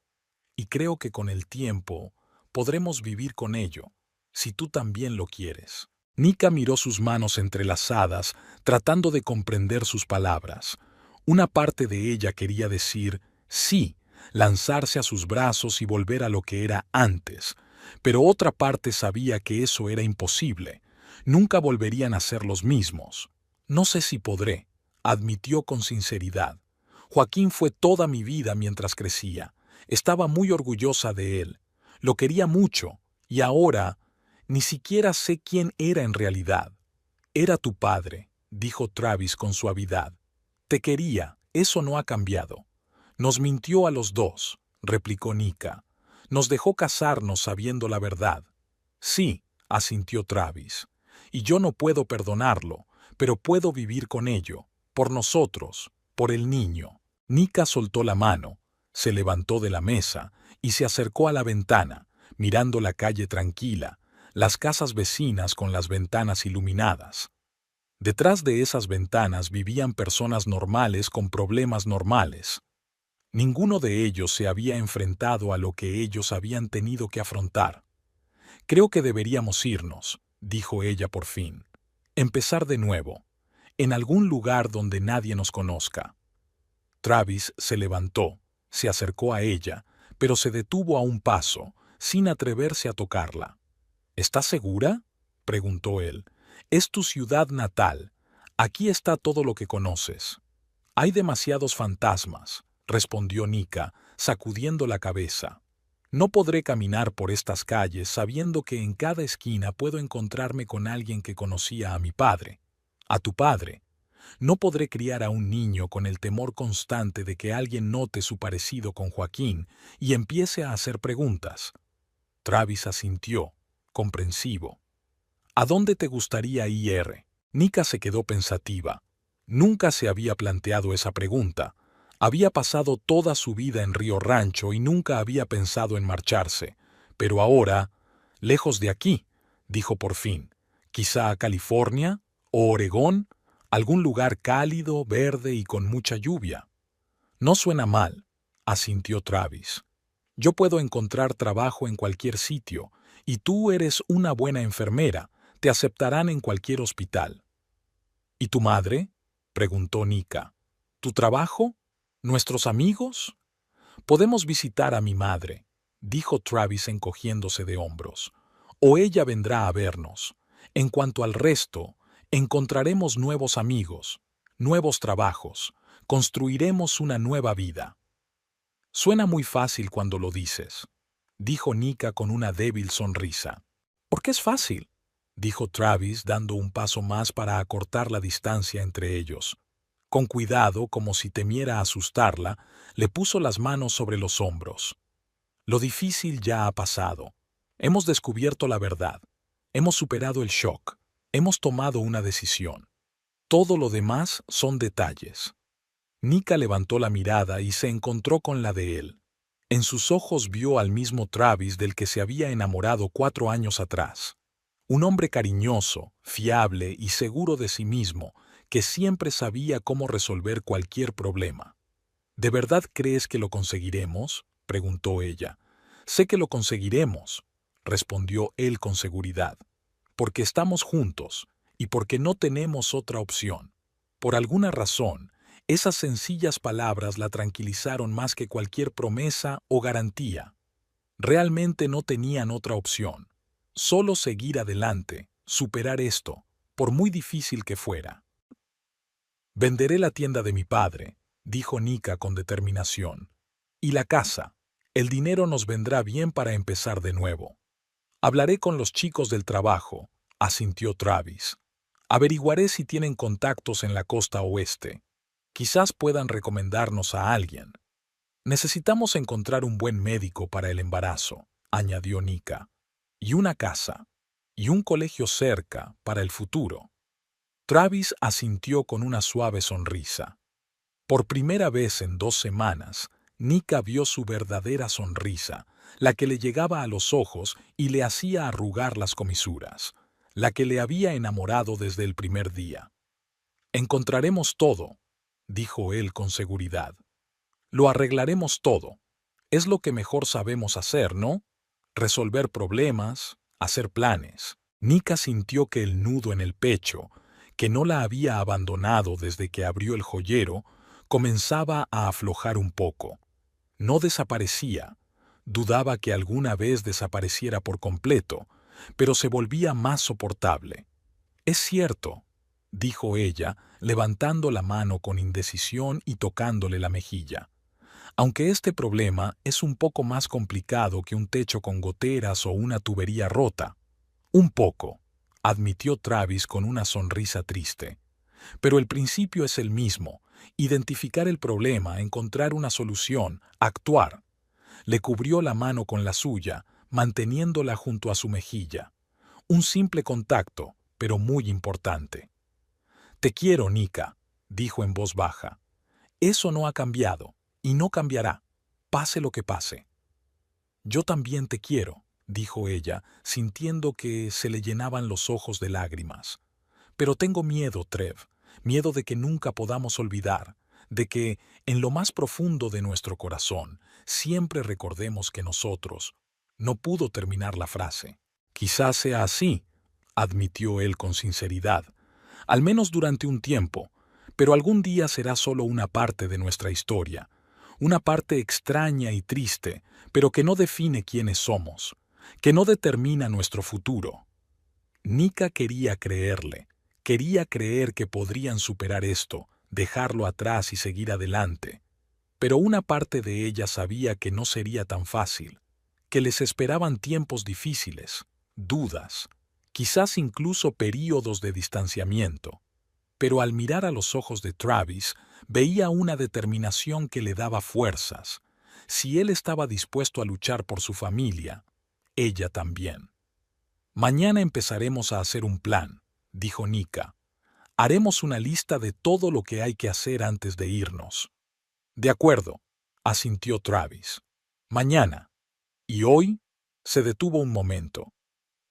Y creo que con el tiempo podremos vivir con ello, si tú también lo quieres. Nika miró sus manos entrelazadas, tratando de comprender sus palabras. Una parte de ella quería decir sí, lanzarse a sus brazos y volver a lo que era antes, pero otra parte sabía que eso era imposible. Nunca volverían a ser los mismos. No sé si podré, admitió con sinceridad. Joaquín fue toda mi vida mientras crecía. Estaba muy orgullosa de él. Lo quería mucho, y ahora ni siquiera sé quién era en realidad. Era tu padre, dijo Travis con suavidad. Te quería, eso no ha cambiado. Nos mintió a los dos, replicó Nika. Nos dejó casarnos sabiendo la verdad. Sí, asintió Travis. Y yo no puedo perdonarlo, pero puedo vivir con ello, por nosotros, por el niño. Nika soltó la mano, se levantó de la mesa y se acercó a la ventana, mirando la calle tranquila, las casas vecinas con las ventanas iluminadas. Detrás de esas ventanas vivían personas normales con problemas normales. Ninguno de ellos se había enfrentado a lo que ellos habían tenido que afrontar. Creo que deberíamos irnos, dijo ella por fin. Empezar de nuevo, en algún lugar donde nadie nos conozca. Travis se levantó, se acercó a ella, pero se detuvo a un paso, sin atreverse a tocarla. ¿Estás segura?, preguntó él. Es tu ciudad natal. Aquí está todo lo que conoces. Hay demasiados fantasmas, respondió Nika, sacudiendo la cabeza. No podré caminar por estas calles sabiendo que en cada esquina puedo encontrarme con alguien que conocía a mi padre, a tu padre. No podré criar a un niño con el temor constante de que alguien note su parecido con Joaquín y empiece a hacer preguntas. Travis asintió, comprensivo. ¿A dónde te gustaría ir? Nika se quedó pensativa. Nunca se había planteado esa pregunta. Había pasado toda su vida en Río Rancho y nunca había pensado en marcharse. Pero ahora, lejos de aquí, dijo por fin, quizá a California o Oregón, algún lugar cálido, verde y con mucha lluvia. No suena mal, asintió Travis. Yo puedo encontrar trabajo en cualquier sitio, y tú eres una buena enfermera, te aceptarán en cualquier hospital. ¿Y tu madre?, preguntó Nika. ¿Tu trabajo? ¿Nuestros amigos? Podemos visitar a mi madre, dijo Travis encogiéndose de hombros. O ella vendrá a vernos. En cuanto al resto, encontraremos nuevos amigos, nuevos trabajos, construiremos una nueva vida. Suena muy fácil cuando lo dices, dijo Nika con una débil sonrisa. ¿Por qué es fácil?, dijo Travis dando un paso más para acortar la distancia entre ellos. Con cuidado, como si temiera asustarla, le puso las manos sobre los hombros. Lo difícil ya ha pasado. Hemos descubierto la verdad. Hemos superado el shock. Hemos tomado una decisión. Todo lo demás son detalles. Nika levantó la mirada y se encontró con la de él. En sus ojos vio al mismo Travis del que se había enamorado 4 años atrás. Un hombre cariñoso, fiable y seguro de sí mismo, que siempre sabía cómo resolver cualquier problema. ¿De verdad crees que lo conseguiremos?, preguntó ella. Sé que lo conseguiremos, respondió él con seguridad, porque estamos juntos y porque no tenemos otra opción. Por alguna razón, esas sencillas palabras la tranquilizaron más que cualquier promesa o garantía. Realmente no tenían otra opción. Solo seguir adelante, superar esto, por muy difícil que fuera. Venderé la tienda de mi padre, dijo Nika con determinación. Y la casa. El dinero nos vendrá bien para empezar de nuevo. Hablaré con los chicos del trabajo, asintió Travis. Averiguaré si tienen contactos en la costa oeste. Quizás puedan recomendarnos a alguien. Necesitamos encontrar un buen médico para el embarazo, añadió Nika. Y una casa. Y un colegio cerca para el futuro. Travis asintió con una suave sonrisa. Por primera vez en 2 semanas, Nika vio su verdadera sonrisa, la que le llegaba a los ojos y le hacía arrugar las comisuras, la que le había enamorado desde el primer día. Encontraremos todo, dijo él con seguridad. Lo arreglaremos todo. Es lo que mejor sabemos hacer, ¿no? Resolver problemas, hacer planes. Nika sintió que el nudo en el pecho, que no la había abandonado desde que abrió el joyero, comenzaba a aflojar un poco. No desaparecía. Dudaba que alguna vez desapareciera por completo, pero se volvía más soportable. Es cierto, dijo ella, levantando la mano con indecisión y tocándole la mejilla. Aunque este problema es un poco más complicado que un techo con goteras o una tubería rota. Un poco, admitió Travis con una sonrisa triste. Pero el principio es el mismo: identificar el problema, encontrar una solución, actuar. Le cubrió la mano con la suya, manteniéndola junto a su mejilla. Un simple contacto, pero muy importante. «Te quiero, Nika», dijo en voz baja. «Eso no ha cambiado, y no cambiará, pase lo que pase». «Yo también te quiero», dijo ella, sintiendo que se le llenaban los ojos de lágrimas. «Pero tengo miedo, Trev, miedo de que nunca podamos olvidar, de que, en lo más profundo de nuestro corazón, siempre recordemos que nosotros». No pudo terminar la frase. «Quizás sea así», admitió él con sinceridad, «al menos durante un tiempo, pero algún día será solo una parte de nuestra historia, una parte extraña y triste, pero que no define quiénes somos, que no determina nuestro futuro». Nika quería creerle, quería creer que podrían superar esto, dejarlo atrás y seguir adelante. Pero una parte de ella sabía que no sería tan fácil, que les esperaban tiempos difíciles, dudas, quizás incluso períodos de distanciamiento. Pero al mirar a los ojos de Travis, veía una determinación que le daba fuerzas. Si él estaba dispuesto a luchar por su familia, ella también. «Mañana empezaremos a hacer un plan», dijo Nika. «Haremos una lista de todo lo que hay que hacer antes de irnos». «De acuerdo», asintió Travis. «Mañana. ¿Y hoy?», se detuvo un momento.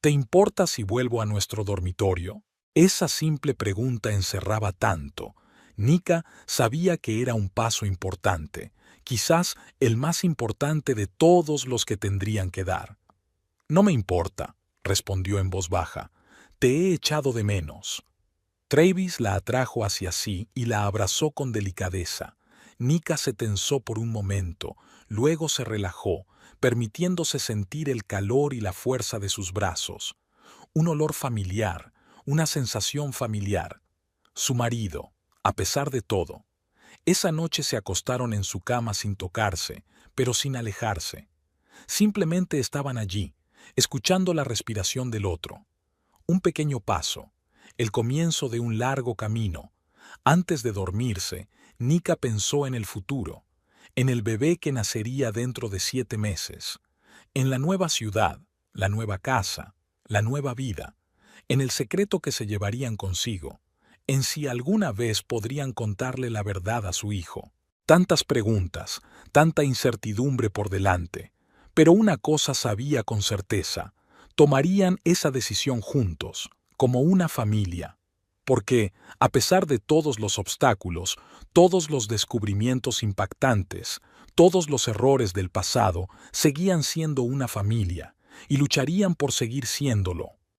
«¿Te importa si vuelvo a nuestro dormitorio?». Esa simple pregunta encerraba tanto. Nika sabía que era un paso importante, quizás el más importante de todos los que tendrían que dar. «No me importa», respondió en voz baja. «Te he echado de menos». Travis la atrajo hacia sí y la abrazó con delicadeza. Nika se tensó por un momento, luego se relajó, permitiéndose sentir el calor y la fuerza de sus brazos. Un olor familiar, una sensación familiar. Su marido, a pesar de todo. Esa noche se acostaron en su cama sin tocarse, pero sin alejarse. Simplemente estaban allí, escuchando la respiración del otro. Un pequeño paso, el comienzo de un largo camino. Antes de dormirse, Nika pensó en el futuro, en el bebé que nacería dentro de 7 meses, en la nueva ciudad, la nueva casa, la nueva vida, en el secreto que se llevarían consigo, en si alguna vez podrían contarle la verdad a su hijo. Tantas preguntas, tanta incertidumbre por delante, pero una cosa sabía con certeza: tomarían esa decisión juntos, como una familia. Porque, a pesar de todos los obstáculos, todos los descubrimientos impactantes, todos los errores del pasado, seguían siendo una familia, y lucharían por seguir siéndolo.